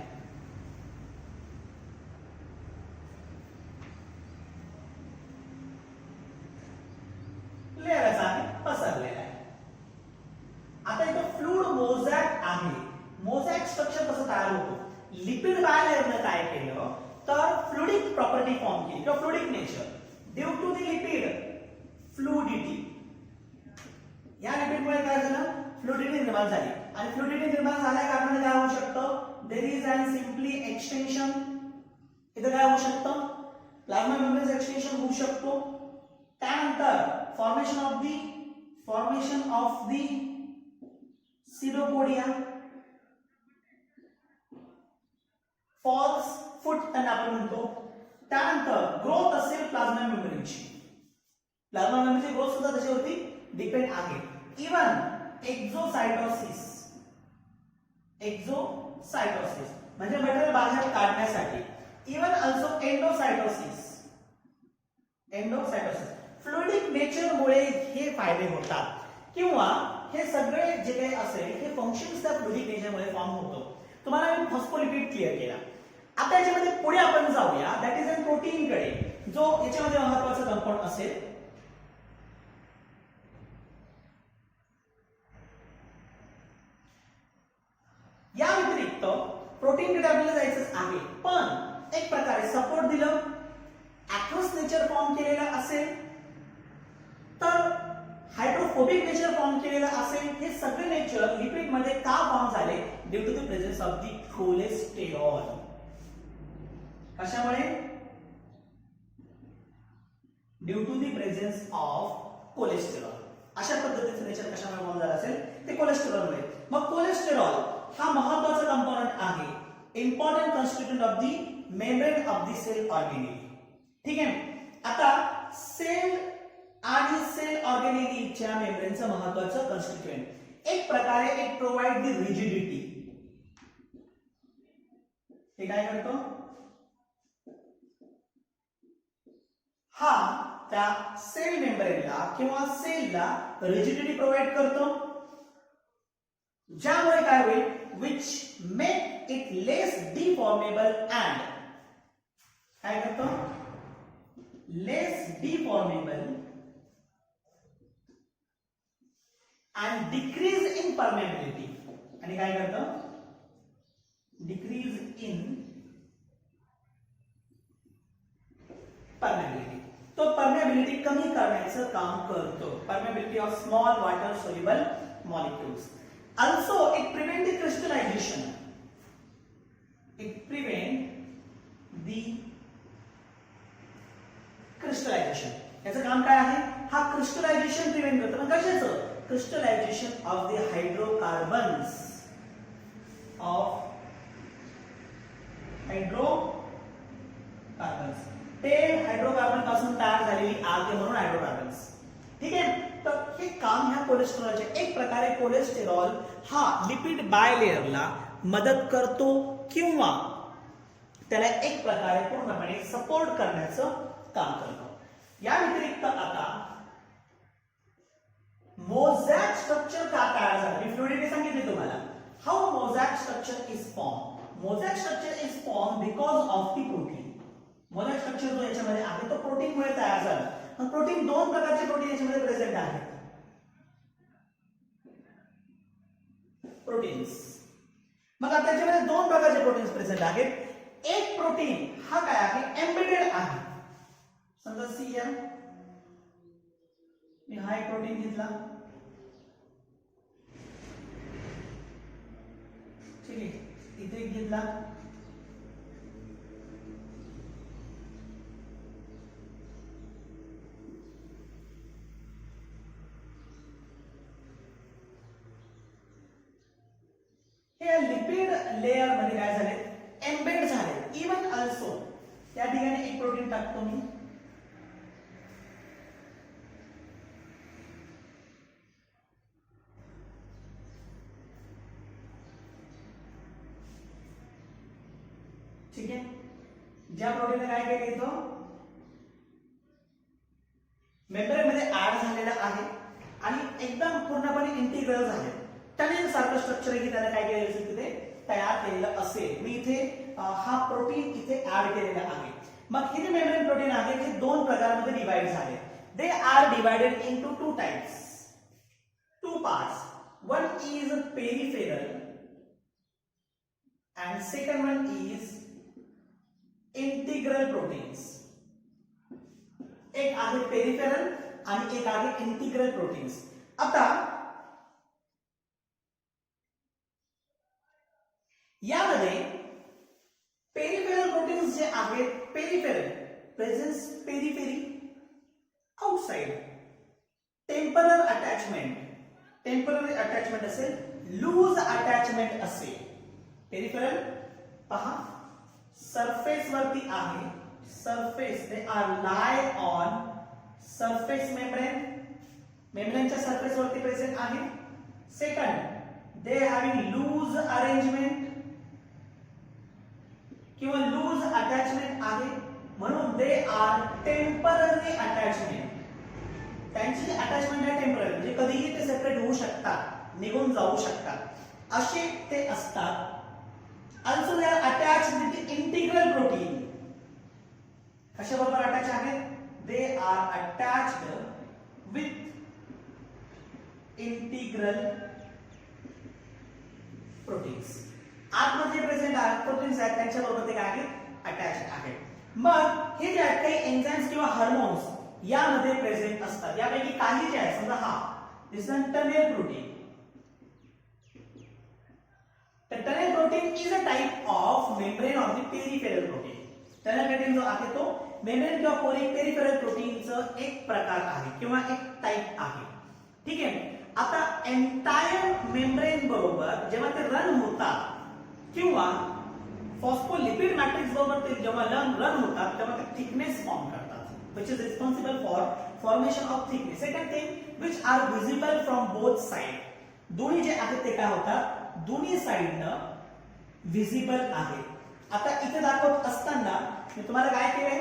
लेअर असा पसरलेला आहे. आता इथं फ्लूइड मोझॅक आहे. मोझॅक स्ट्रक्चर कसं तयार होतो, लिपिड बायलेअरने काय केलं तर फ्लुइडिक प्रॉपर्टी फॉर्म केली किंवा fluidic nature. Due to the lipid fluidity, या लिपिडमुळे काय झालं, फ्लुइडिटी निर्माण झाली. आणि फ्लुइडिटी निर्माण झाल्या कारणाने काय होऊ शकतं, there is an simply extension. इथं काय होऊ शकतं, प्लाझ्मा मेम्ब्रेन एक्सटेन्शन होऊ शकतो. त्यानंतर फॉर्मेशन ऑफ दी सिरोपोडिया, फॉल्स फूट त्यांना आपण म्हणतो. त्यानंतर ग्रोथ असेल प्लाझ्मा मेम्ब्रेनची. प्लाझ्मा मेम्ब्रेनची ग्रोथ सुद्धा त्याच्यावरती डिपेंड आहे. इवन एक्झोसायटोसिस, एक्झोसायटोसिस म्हणजे मटेरियल बाहेर काढण्यासाठी. इवन अल्सो एंडोसायटोसिस, एंडोसायटोसिस फ्लुइडिक नेचरमुळे हे फायदे होतात, किंवा हे सगळे जे काही असेल हे फंक्शन्स त्या फ्लुइडिक नेचरमुळे फॉर्म होतो. तुम्हाला मी फॉस्फोलिपिड क्लिअर केला. आता याच्यामध्ये पुढे आपण जाऊया, दॅट इज अन प्रोटीन कडे, जो याच्यामध्ये महत्त्वाचा कंपाऊंड असेल. या व्यतिरिक्त प्रोटीन कडे आपल्याला जायचं आहे, पण एक प्रकारे सपोर्ट दिलं, ऍक्वस नेचर फॉर्म केलेला असेल, तर हायड्रोफोबिक नेचर फॉर्म केलेला असेल. हे सगळे नेचर लिपिड मध्ये का फॉर्म झाले? Due to the presence of the cholesterol. कशामुळे? Due to the presence of cholesterol. अशा पद्धतीचं नेचर कशामुळे फॉर्म झालं असेल? ते कोलेस्टेरॉलमुळे. मग कोलेस्टेरॉल हा महत्त्वाचा कंपोनेंट आहे, important constituent of the membrane of the cell organelle. ठीक आहे. आता सेल आणि सेल ऑर्गेनेलीच्या मेम्ब्रेनचं महत्त्वाचं कॉन्स्टिट्यूएंट, एक प्रकारे इट प्रोव्हाइड द रिजिडिटी. हे काय करतो? हा त्या सेल मेम्ब्रेनला किंवा सेलला रिजिडिटी प्रोव्हाइड करतो, ज्यामुळे काय होईल? Which make it less deformable and काय करतो? Less deformable and decrease in permeability. आणि काय करतं? Decrease in permeability. तो परमेबिलिटी कमी करण्याचं काम करतो. Permeability of small water soluble molecules. Also it prevent the crystallization. It prevent the crystallization. याचं काम काय आहे? हा क्रिस्टलायझेशन प्रिव्हेंट करतो. पण कशाचं? Crystallisation of the hydrocarbons, of hydrocarbons. ते हायड्रोकार्बन पासून तयार झालेली आग आहे, म्हणून हायड्रोकार्बन्स. ठीक आहे. तर हे काम ह्या कोलेस्टेरॉलचे, एक प्रकारे कोलेस्टेरॉल हा लिपिड बायलेअरला मदत करतो, किंवा त्याला एक प्रकारे पूर्णपणे सपोर्ट करण्याचं काम करतो. या व्यतिरिक्त आता मोझॅक स्ट्रक्चर का तयार झालं? मी फ्लुइडने सांगितले तुम्हाला. How mosaic structure is form? Mosaic structure is form because of the protein. Mosaic structure जो याच्यामध्ये आहे तो प्रोटीनमुळे तयार झाला. प्रोटीन, दोन प्रकारचे प्रोटीन याच्यामध्ये प्रेझेंट आहेत. प्रोटीन्स. मग आता त्याच्यामध्ये दोन प्रकारचे प्रोटीन्स प्रेझेंट आहेत. एक प्रोटीन हा काय आहे? एम्बेडेड आहे. समजा सीएम, मी हा एक प्रोटीन घेतला. ठीक आहे. इथे एक घेतला. लिपिड लेयर मध्ये काय झाले? एम्बेड झाले. इवन अल्सो त्या ठिकाणी एक प्रोटीन टाकतो मी. ठीक आहे. ज्या प्रोटीनने काय केलं इथं मेम्ब्रेन मध्ये ऍड झालेला आहे आणि एकदम पूर्णपणे इंटिग्रल झाले. टनेल सारखं स्ट्रक्चर आहे की त्याने काय केलेलं असेल तिथे तयार केलेलं असेल. मी इथे हा प्रोटीन इथे ऍड केलेला आहे. मग हे जे मेम्ब्रेन प्रोटीन आहे हे दोन प्रकारांमध्ये डिवाइड झाले. They are divided into two types, two parts. One is peripheral and second one is integral proteins. एक आहे पेरिफेरल आणि एक आहे इंटिग्रल प्रोटीन्स. आता यामध्ये पेरिफेरल प्रोटीन्स जे आहेत, peripheral presence periphery, outside, temporary attachment असेल लूज अटॅचमेंट असेल, पेरिफेरल पहा सरफेस वरती आहे, surface they are lie on surface membrane, मेम्ब्रेनच्या सरफेस वरती प्रेझेंट आहे. Second they having loose arrangement किंवा लूज अटॅचमेंट आहे, म्हणून दे आर टेम्पररी अटॅचमेंट. त्यांची अटॅचमेंट आहे टेम्पररी, म्हणजे कधीही ते सेपरेट होऊ शकतात, निघून जाऊ शकतात, असे ते असतात. Also they are attached with integral protein. कशाबरोबर अटॅच आहेत? They are attached with integral proteins. आतमध्ये प्रेझेंट आहेत प्रोटीन्स आहेत, त्यांच्याबरोबर ते काय आहेत? अटॅच आहेत. मग हे जे आहेत काही एन्झाइम्स किंवा हार्मोन्स यामध्ये प्रेझेंट असतात. यापैकी काही जे आहेत, समजा हा this is tunnel protein. Tunnel protein is a type of membrane of the peripheral protein. Tunnel protein जो आहे तो मेम्ब्रेन किंवा पेरिफेरल प्रोटीनचं एक प्रकार आहे किंवा एक टाइप आहे. ठीक आहे. आता एंटायर मेम्ब्रेन बरोबर जेव्हा ते रन होतात किंवा फॉस्फोलिपिड मॅट्रिक्स बरोबर ते जेव्हा रन होतात तेव्हा ते थिकनेस फॉर्म करतात, which is responsible for formation of thickness. Second thing, which are visible from both side. दोन्ही जे आहेत ते काय होतात? दोन्ही साइडनं विजिबल आहे. आता इथे दाखवत असताना मी तुम्हाला काय केलंय,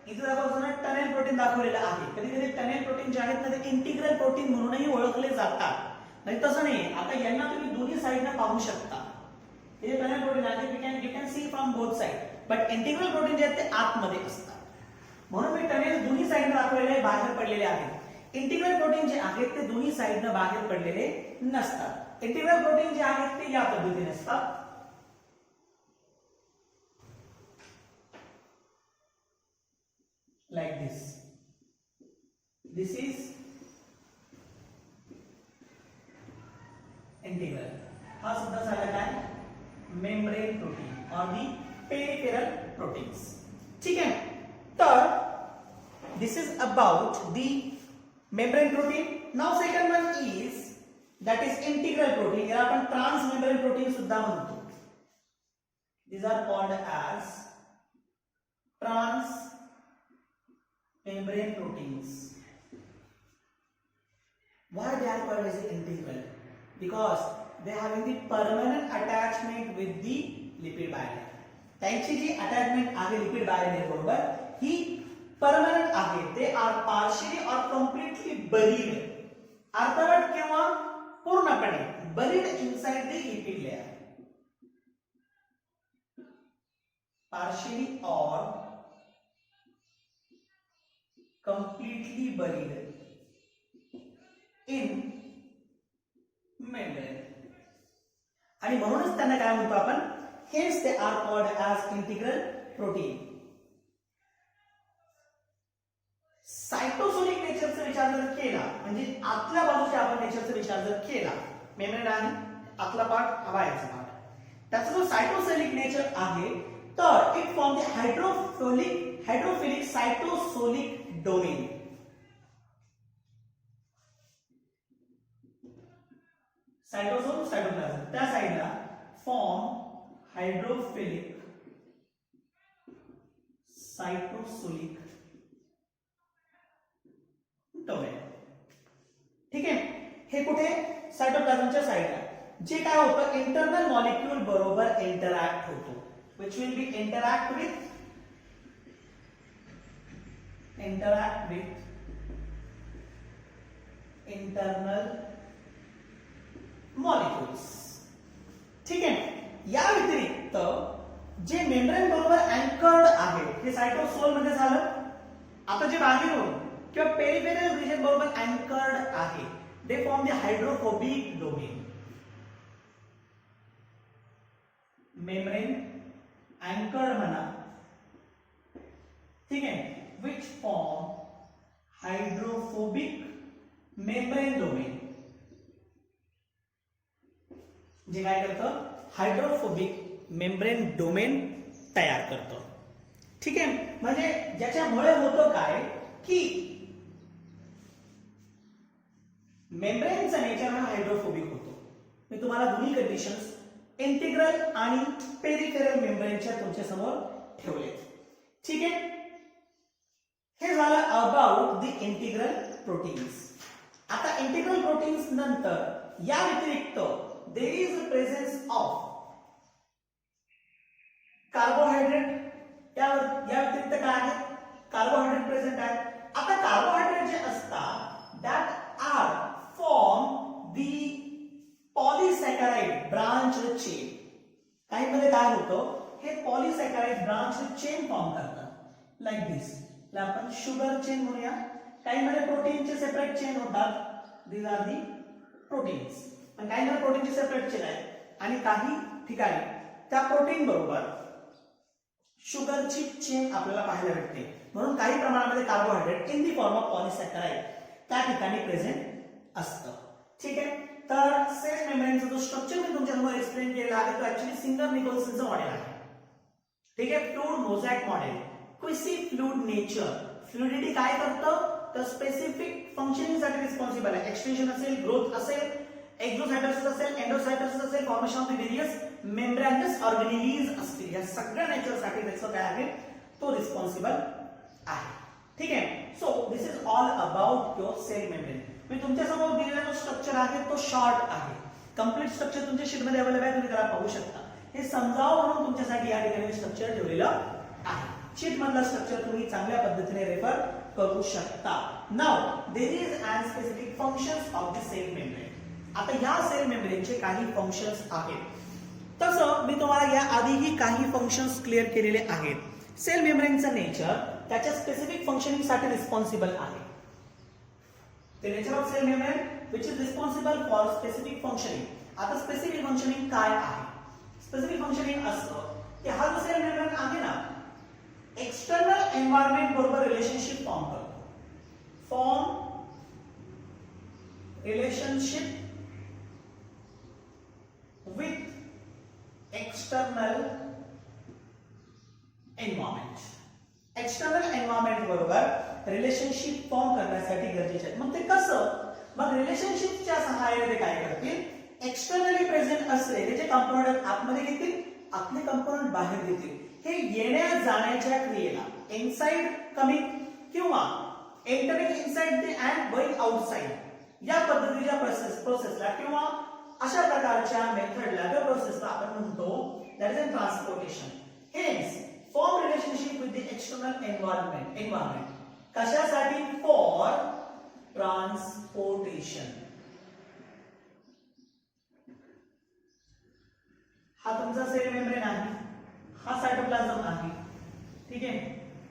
इथे दाखवत असताना टनेल प्रोटीन दाखवलेलं आहे. कधी कधी टनेल प्रोटीन जे आहेत ना ते इंटिग्रल प्रोटीन म्हणूनही ओळखले जातात, नाही तसं नाही. आता यांना तुम्ही दोन्ही साइडनं पाहू शकता. हे टनेल प्रोटीन आहे, you can see from both side, but integral protein जे आहेत ते आतमध्ये असतात. म्हणून मी टनेल दोन्ही साइडनं दाखवलेले बाहेर पडलेले आहेत. इंटिग्रल प्रोटीन जे आहेत ते दोन्ही साइडनं बाहेर पडलेले नसतात. इंटिग्रल प्रोटीन जे आहेत ते या पद्धतीने असतात. Like this. This is integral. हा सुद्धा झाला काय? मेम्ब्रेन प्रोटीन और दी पेरिफेरल प्रोटीन्स. ठीक है. तर this is about the membrane protein. Now second one is that is integral protein. याला आपण transmembrane protein सुद्धा म्हणतो. These are called as transmembrane proteins. Why they are called as integral? Because they having the permanent attachment with the lipid bilayer. त्यांची जी attachment आहे lipid bilayer बरोबर ही permanent आहे. They are partially और completely buried, अर्धवट किंवा पूर्णपणे buried inside the lipid layer. Partially और completely buried in membrane. आणि म्हणूनच त्यांना काय म्हणतो आपण? Hence they are called as integral protein. सायटोसोलिक नेचरचा विचार जर केला, म्हणजे आतल्या बाजूच्या आपण नेचरचा विचार जर केला, मेम्ब्रेन आहे आतला पार्ट, बाहेरचा पार्ट, त्याचा जो सायटोसोलिक नेचर आहे तर it form the hydrophilic cytosolic domain. Cytosol cytoplasm त्या साइडला फॉर्म हायड्रोफिलिक सायटोसोलिक डोमेन. ठीक आहे. हे कुठे? सायटोप्लाझमच्या साइडला. जे काय होतं इंटरनल मॉलिक्यूल बरोबर इंटरॅक्ट होतो, which will be interact with internal molecules. ठीक आहे. या व्यतिरिक्त जे मेम्ब्रेन बरोबर अँकर्ड आहे हे सायटोसोल मध्ये झालं. आता जे बाहेरून किंवा पेरिफेरल रिजन बरोबर अँकर्ड आहे they form the hydrophobic domain. Membrane anchored म्हणा, ठीक आहे, which form hydrophobic membrane domain. जे काय करतं? हायड्रोफोबिक मेम्ब्रेन डोमेन तयार करतो. ठीक आहे. म्हणजे ज्याच्यामुळे होतं काय की मेम्ब्रेनचा नेचर हा हायड्रोफोबिक होतो. मी तुम्हाला दोन्ही कंडिशन्स इंटिग्रल आणि पेरिफेरल मेम्ब्रेनच्या तुमच्या समोर ठेवलेत. ठीक आहे, हे झालं अबाउट द इंटिग्रल प्रोटीन्स. आता इंटिग्रल प्रोटीन्स नंतर या व्यतिरिक्त there is presence of carbohydrate. या व्यतिरिक्त काय आहे, कार्बोहायड्रेट प्रेझेंट आहे. आता कार्बोहायड्रेट जे असतात that are form the polysaccharide branch chain. काही मध्ये काय होतं, हे पॉलिसॅकराइड ब्रांच चेन फॉर्म करतात लाईक दिस. आपण शुगर चेन म्हणूया. काही मध्ये प्रोटीनचे सेपरेट चेन होतात, दीज आर दी प्रोटीन्स. पण काही मध्ये प्रोटीनचे सेपरेट चेन आहे आणि काही ठिकाणी त्या प्रोटीन बरोबर शुगरची चेन आपल्याला पाहायला भेटते. म्हणून काही प्रमाणामध्ये carbohydrate in the form of polysaccharide त्या ठिकाणी प्रेझेंट असतं. ठीक आहे, तर सेल मेम्ब्रेनचा जो स्ट्रक्चर मी तुमच्यासमोर एक्सप्लेन केलेला आहे तो ऍक्च्युअली सिंगर निकोल्सनचं मॉडेल आहे. ठीक आहे, fluid mosaic model, quasi fluid nature. Fluidity काय करतं, तर स्पेसिफिक फंक्शनिंग साठी रिस्पॉन्सिबल आहे. एक्सटेन्शन असेल, ग्रोथ असेल, एक्झोसायटोसिस असेल, एंडोसायटोसिस असेल, formation of the various membranous organelles असतील, या सगळ्या नेचरसाठी त्याचं काय आहे, तो रिस्पॉन्सिबल आहे. ठीक आहे, so this is all about your cell membrane. मी तुमच्या समोर दिलेला जो स्ट्रक्चर आहे तो शॉर्ट आहे. कंप्लीट स्ट्रक्चर तुमच्या शीट मध्ये अवेलेबल आहे, तुम्ही त्याला पाहू शकता. हे समजावं म्हणून तुमच्यासाठी या ठिकाणी स्ट्रक्चर ठेवलेलं आहे. शीट मधलं स्ट्रक्चर तुम्ही चांगल्या पद्धतीने रेफर करू शकता. Now there is an specific functions of the cell membrane. आता ह्या सेल मेम्ब्रेनचे काही फंक्शन्स आहेत. तसं मी तुम्हाला या आधीही काही फंक्शन्स क्लिअर केलेले आहेत. सेल मेम्ब्रेनचं नेचर त्याच्या स्पेसिफिक फंक्शनिंग साठी रिस्पॉन्सिबल आहे. The nature of cell membrane which is responsible for specific functioning. आता स्पेसिफिक फंक्शनिंग काय आहे? स्पेसिफिक फंक्शनिंग असतं की हा जो सेल मेम्ब्रेन आहे ना, एक्सटर्नल एन्व्हायरमेंट बरोबर रिलेशनशिप फॉर्म करतो. Relationship with external environment. External environment बरोबर रिलेशनशिप फॉर्म करण्यासाठी गरजेचे आहे. मग ते कसं, मग रिलेशनशिपच्या सहाय्याने ते काय करतील, एक्सटर्नली प्रेझेंट असलेले जे कंपोनंट आतमध्ये घेतील, आतले कंपोनंट बाहेर घेतील. हे येण्या जाण्याच्या क्रियेला इनसाइड कमिंग किंवा entering inside the and going outside या पद्धतीच्या प्रोसेसला किंवा अशा प्रकारच्या मेथडला किंवा प्रोसेसला आपण म्हणतो that is a transportation. Hence form relationship with the external environment. कशासाठी, फॉर ट्रान्सपोर्टेशन. हा तुमचा सेल मेम्ब्रेन आहे, हा सायटोप्लाझम आहे. ठीक आहे,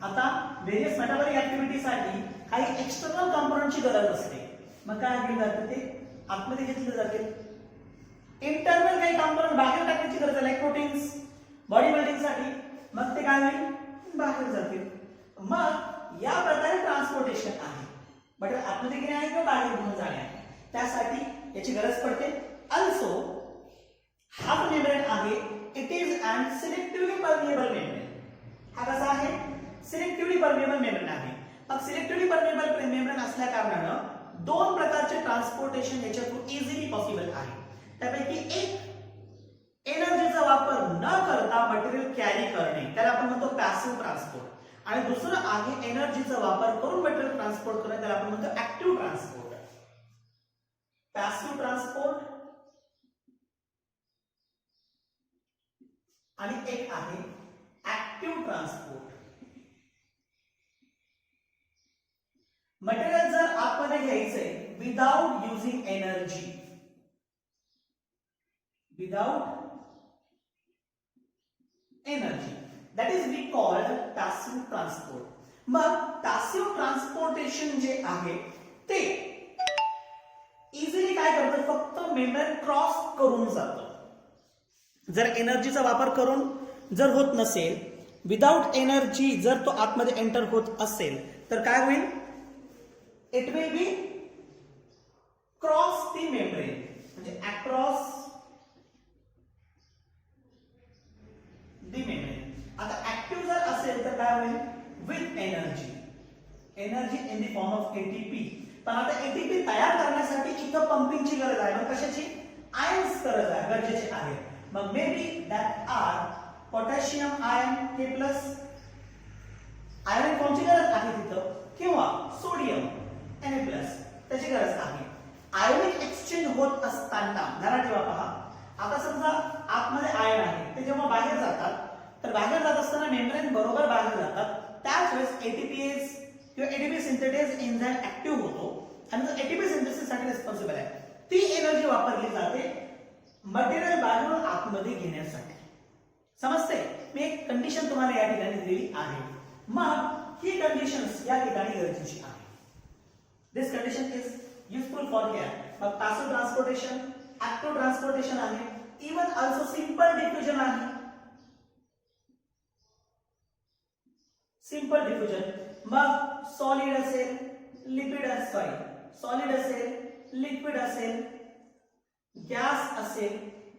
आता व्हेरियस मेटाबॉलिक ऍक्टिव्हिटीसाठी काही एक्सटर्नल कंपोनंटची गरज असते. मग काय केलं जातं, ते आतमध्ये घेतले जाते. इंटरनल काही कंपोनंट बाहेर टाकण्याची गरज आहे, लाईक प्रोटीन्स बॉडी बिल्डिंग साठी, मग ते काय होईल, बाहेर जातील. मग या प्रकारे ट्रान्सपोर्टेशन आहे. बट आतमध्ये घेणे आहे किंवा बाहेर घेऊन जाणे आहे, त्यासाठी याची गरज पडते. अल्सो हा मेम्ब्रेन आहे, it is an selectively permeable membrane. हा कसा आहे, सिलेक्टिव्हली परमिएबल मेम्ब्रेन आहे. मग सिलेक्टिव्हली परमिएबल मेम्ब्रेन असल्या कारणानं दोन प्रकारचे ट्रान्सपोर्टेशन याच्यातून इझिली पॉसिबल आहे. त्यापैकी एक, एनर्जीचा वापर न करता मटेरियल कॅरी करणे, त्याला आपण म्हणतो पॅसिव्ह ट्रान्सपोर्ट. आणि दुसरं आहे एनर्जीचा वापर करून मटेरियल ट्रान्सपोर्ट करणे, त्याला आपण म्हणतो ऍक्टिव्ह ट्रान्सपोर्ट. पॅसिव्ह ट्रान्सपोर्ट आणि एक आहे ऍक्टिव्ह ट्रान्सपोर्ट. मटेरियल जर आतमध्ये घ्यायचंय without using energy, that is we called passive transport. मग passive transportation जे आहे ते इझिली काय करतं, फक्त मेम्ब्रेन क्रॉस करून जातं. जर एनर्जीचा वापर करून जर होत नसेल, विदाउट एनर्जी जर तो आतमध्ये एंटर होत असेल तर काय होईल, it will be cross the membrane, म्हणजे अक्रॉस दी मेम्ब्रेन. आता ऍक्टिव्ह जर असेल तर काय होईल, with energy in the form of ATP. पण आता एटीपी तयार करण्यासाठी इथं पंपिंगची गरज आहे. मग कशाची, आयन्स गरजेचे आहेत. मग maybe that are potassium ion K+, iron फॉर्मची गरज आहे तिथं, किंवा सोडियम Na+, त्याची गरज आहे. आयोनिक एक्सचेंज होत असताना ध्यानात ठेवा पहा, आता समजा आतमध्ये आयन आहे, ते जेव्हा बाहेर जातात तर बाहेर जात असताना मेम्ब्रेन बरोबर बाहेर जातात, त्याच वेळेस एटीपीएस किंवा एटीपी सिंथेटेज एन्झाइम ऍक्टिव्ह होतो आणि जो एटीपी सिंथेसिस साठी रिस्पॉन्सिबल आहे ती एनर्जी वापरली जाते मटेरियल बाहेरून आतमध्ये घेण्यासाठी. समजते? मी एक कंडिशन तुम्हाला या ठिकाणी दिलेली आहे. मग ही कंडिशन्स या ठिकाणी गरजेची आहे. This condition is useful for here. मग पॅसिव्ह ट्रान्सपोर्टेशन, ऍक्टिव्ह ट्रान्सपोर्टेशन आहे, इवन ऑल्सो सिंपल डिफ्युजन आहे. Simple diffusion. मग सॉलिड असेल, लिक्विड सॉलिड असेल, लिक्विड असेल, गॅस असेल,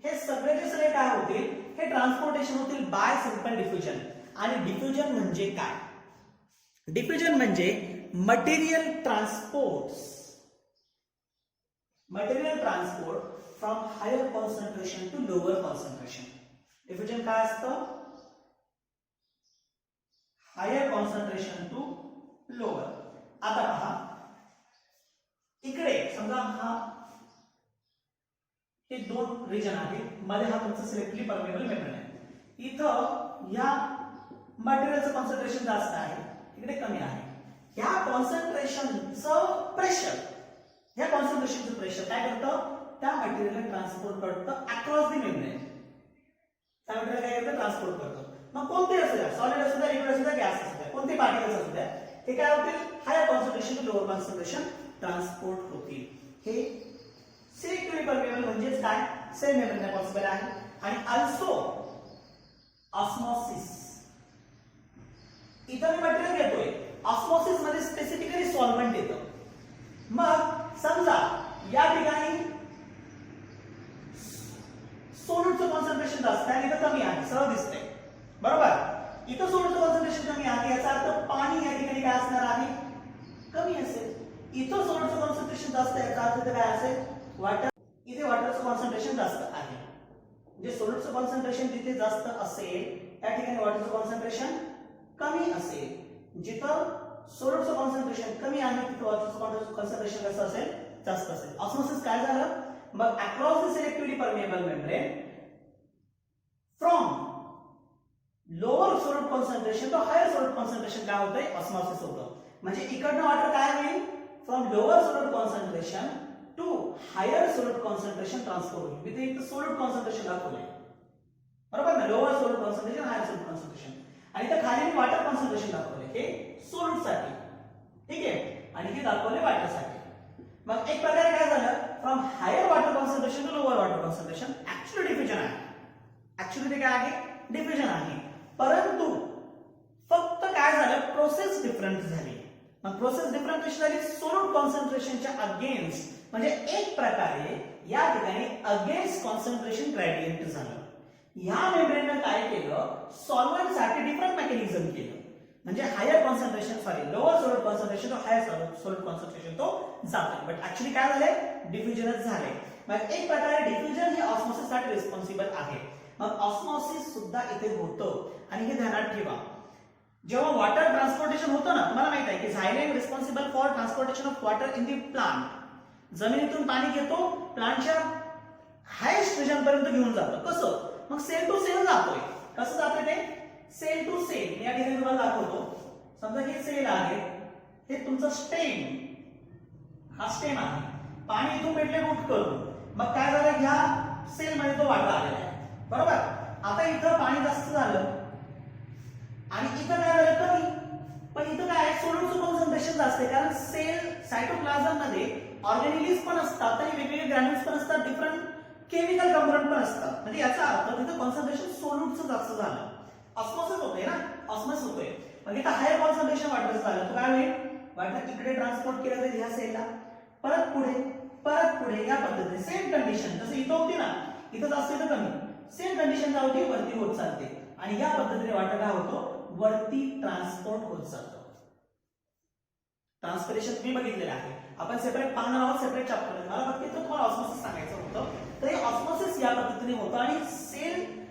हे सगळे काय होतील, हे ट्रान्सपोर्टेशन होतील बाय सिंपल डिफ्युजन. आणि डिफ्युजन म्हणजे काय? डिफ्युजन म्हणजे material transport from higher concentration to lower concentration. Diffusion काय असतं? Higher concentration to lower. आता पहा, इकडे समजा हे दोन रिजन आहे, मध्ये हा तुमचा सिलेक्टिव्हली परमेबल मेम्ब्रेन आहे. इथं या मटेरियलचं कॉन्सन्ट्रेशन जास्त आहे, इकडे कमी आहे. या कॉन्सन्ट्रेशनचं प्रेशर, या कॉन्सन्ट्रेशनचं प्रेशर काय करतं? त्या मटेरियलला ट्रान्सपोर्ट करतं अक्रॉस दी मेम्ब्रेन. त्या मटेरियल काय करतं? ट्रान्सपोर्ट करतं. मग कोणते असू द्या, सॉलिड असू द्या, लिक्विड असू द्या, गॅस असू द्या, कोणते पार्टिकल्स असू द्या, हे काय होतील? Higher concentration to lower concentration transport होतील. हे सिलेक्टिव्हली परमेबल म्हणजेच काय? सेल मेम्ब्रेन पॉसिबल आहे. आणि ऑल्सो ऑस्मॉसिस. इथं मी मटेरियल घेतोय, ऑस्मॉसिस मध्ये स्पेसिफिकली सॉल्व्हेंट येतं. मग समजा या ठिकाणी सोल्यूटचं कॉन्सन्ट्रेशन जास्त आहे, इथं कमी आहे, सरळ दिसतंय बरोबर. इथं सोल्यूटचं कॉन्सन्ट्रेशन कमी आहे, याचा अर्थ पाणी या ठिकाणी काय असणार आहे? कमी असेल. इथं सोल्यूटचं कॉन्सन्ट्रेशन जास्त आहे, याचा अर्थ काय असेल? वॉटर. इथे वॉटरचं कॉन्सन्ट्रेशन जास्त आहे, म्हणजे सोल्यूटचं कॉन्सन्ट्रेशन जिथे जास्त असेल त्या ठिकाणी वॉटरचं कॉन्सन्ट्रेशन कमी असेल. जिथं सोल्यूटचं कॉन्सन्ट्रेशन कमी आहे तिथं वॉटरचं कॉन्सन्ट्रेशन कसं असेल? जास्त असेल. ऑस्मोसिस काय झालं? मग across the selectively permeable membrane from lower solute concentration to higher solute concentration काय होतंय? ऑस्मोसिस होतं. म्हणजे इकडनं वॉटर काय होईल? From lower solute concentration to higher solute concentration transfer होईल. मी ते इथं सोल्यूट कॉन्सन्ट्रेशन दाखवलंय बरोबर ना, lower solute concentration, higher solute concentration. आणि इथं खाली मी वॉटर कॉन्सन्ट्रेशन दाखवले, हे सोल्यूट साठी, ठीक आहे, आणि हे दाखवले वॉटर साठी. मग एक प्रकारे काय झालं? From higher water concentration to lower water concentration. Actually diffusion आहे, ऍक्च्युअली ते काय आहे? डिफ्युजन आहे. परंतु फक्त काय झालं? प्रोसेस डिफरंट झाली. मग प्रोसेस डिफरंट कशी झाली? सोल्यूट कॉन्सन्ट्रेशनच्या अगेन्स्ट, म्हणजे एक प्रकारे या ठिकाणी अगेन्स्ट कॉन्सन्ट्रेशन ग्रेडियंट झालं. या मेम्ब्रेनने काय केलं? सॉल्व्हंट साठी डिफरंट मेकॅनिझम केलं. म्हणजे higher concentration lower solute concentration to higher solute concentration तो जातो. बट ऍक्च्युअली काय झालंय? डिफ्युजनच झाले. मग एक प्रकारे डिफ्युजन हे ऑस्मोसिस साठी रिस्पॉन्सिबल आहे. मग ऑस्मोसिस सुद्धा इथे होतं. आणि हे ध्यानात ठेवा, जेव्हा वॉटर ट्रान्सपोर्टेशन होतं ना, तुम्हाला माहित आहे की xylem responsible for transportation of water in the plant. जमिनीतून पाणी घेतो, प्लांटच्या हायेस्ट रिजन पर्यंत घेऊन जातो. कसं? मग सेल टू सेल जातोय. कसं जातोय ते? Cell to cell. या ठिकाणी तुम्हाला दाखवतो. समजा हे सेल आहे, हे तुमचं स्टेम, हा स्टेम आहे. पाणी इथून भेटले रूट करून, मग काय झालं? ह्या सेल मध्ये तो वाढला आलेला आहे बरोबर. आता इथं पाणी जास्त झालं आणि इथं काय झालं? कमी. पण इथं काय? सोल्यूटचं कॉन्सन्ट्रेशन जास्त आहे, कारण सेल सायटोप्लाझम मध्ये ऑर्गॅनिलीज पण असतात आणि वेगवेगळे ग्रॅन्युल्स पण असतात, डिफरंट केमिकल कंपोनेंट पण असतात. म्हणजे याचा अर्थ तिथं कॉन्सन्ट्रेशन सोल्यूटचं जास्त झालं. ऑस्मोसिस होतोय ना, ऑस्मोसिस होतोय. मग इथं हायर कॉन्सन्ट्रेशन वॉटरचं झालं, तर काय होईल? वॉटर इकडे ट्रान्सपोर्ट केलं जाईल ह्या सेलला, परत पुढे या पद्धतीने सेम कंडिशन जसं इथं होती ना, इथं जास्त इथं कमी, सेम कंडिशन काय होती? वरती होत चालते. आणि या पद्धतीने वॉटर काय होतो? वरती ट्रान्सपोर्ट होत जातो. ट्रान्सपिरेशन तुम्ही बघितलेलं आहे. आपण सेपरेट पाहणार आहोत, सेपरेट चॅप्टर. मला फक्त इथं तुम्हाला ऑस्मोसिस सांगायचं होतं. तर हे ऑस्मोसिस या पद्धतीने होतं आणि सेल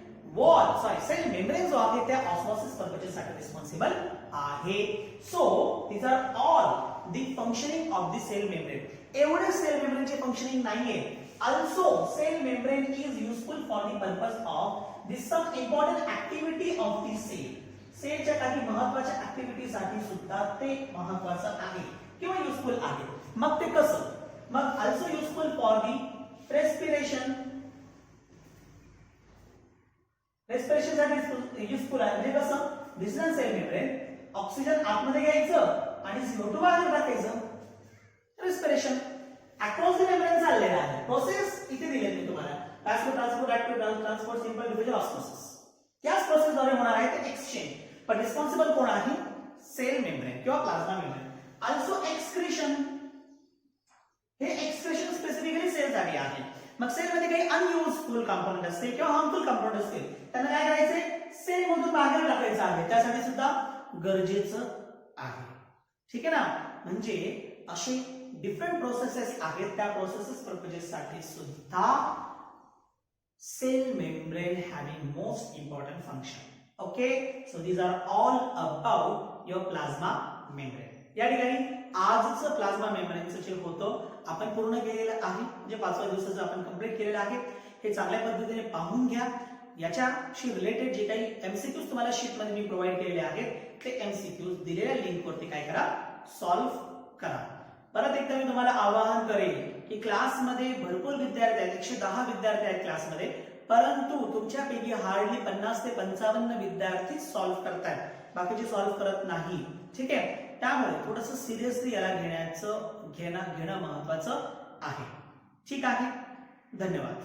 मेम्ब्रेन जो आहे त्या ऑस्मोसिस पर्पजसाठी रिस्पॉन्सिबल आहे. So these are all the functioning of the cell membrane. एवढे सेल मेम्ब्रेनचे फंक्शनिंग नाहीये. Also, cell membrane is useful for the purpose of the some important activity of the cell. सेलच्या काही महत्त्वाच्या ऍक्टिव्हिटी साठी सुद्धा ते महत्त्वाचं आहे किंवा युजफुल आहे. मग ते कसं? मग also useful for the respiration. Respiration साठी युजफुल आहे. म्हणजे कसं? दिसणार सेल मेम्ब्रेन ऑक्सिजन आतमध्ये घ्यायचं आणि CO2 बाहेर टाकायचं. रेस्पिरेशन अक्रॉस द मेम्ब्रेन चाललेला आहे. प्रोसेस इथे दिले मी तुम्हाला. Transport active transport simple diffusion osmosis. त्याच प्रोसेस द्वारे होणार आहे ते एक्सचेंज. पण रिस्पॉन्सिबल कोण आहे? सेल मेम्ब्रेन किंवा प्लाझ्मा मेम्ब्रेन. Also excretion. हे एक्सक्रीशन स्पेसिफिकली सेल साठी आहे. मग सेल मध्ये काही अनयुजफुल कंपोनेंट असतील किंवा हार्मफुल कंपोनेंट असतील त्यांना काय करायचंय? सेल मधून बाहेर टाकायचं आहे. त्यासाठी सुद्धा गरजेचं आहे. ठीक आहे ना? म्हणजे असे डिफरंट प्रोसेसेस आहेत. त्या प्रोसेसेस पर्पजेस साठी सुद्धा cell membrane having most important function. Okay, so these are all about your plasma membrane. या ठिकाणी आजचं प्लाझ्मा मेम्ब्रेनचं जे होतं आपण पूर्ण केलेलं आहे. म्हणजे 5व्या दिवसाचं आपण कंप्लीट केलेलं आहे. हे चांगल्या पद्धतीने पाहून घ्या. याच्याशी रिलेटेड जे काही एमसीक्यूज तुम्हाला शीट मध्ये मी प्रोव्हाइड केलेले आहेत ते एमसीक्यूज दिलेल्या लिंक वरती काय करा? सॉल्व्ह करा. परत एकदा मी तुम्हाला आवाहन करेन की क्लासमध्ये भरपूर विद्यार्थी आहेत. 110 विद्यार्थी आहेत क्लासमध्ये. परंतु तुमच्यापैकी हार्डली 50 ते 55 विद्यार्थी सॉल्व्ह करतायत. बाकीचे सॉल्व्ह करत नाही. ठीक आहे. त्यामुळे थोडंसं सिरियसली याला घेणं महत्वाचं आहे. ठीक आहे. धन्यवाद.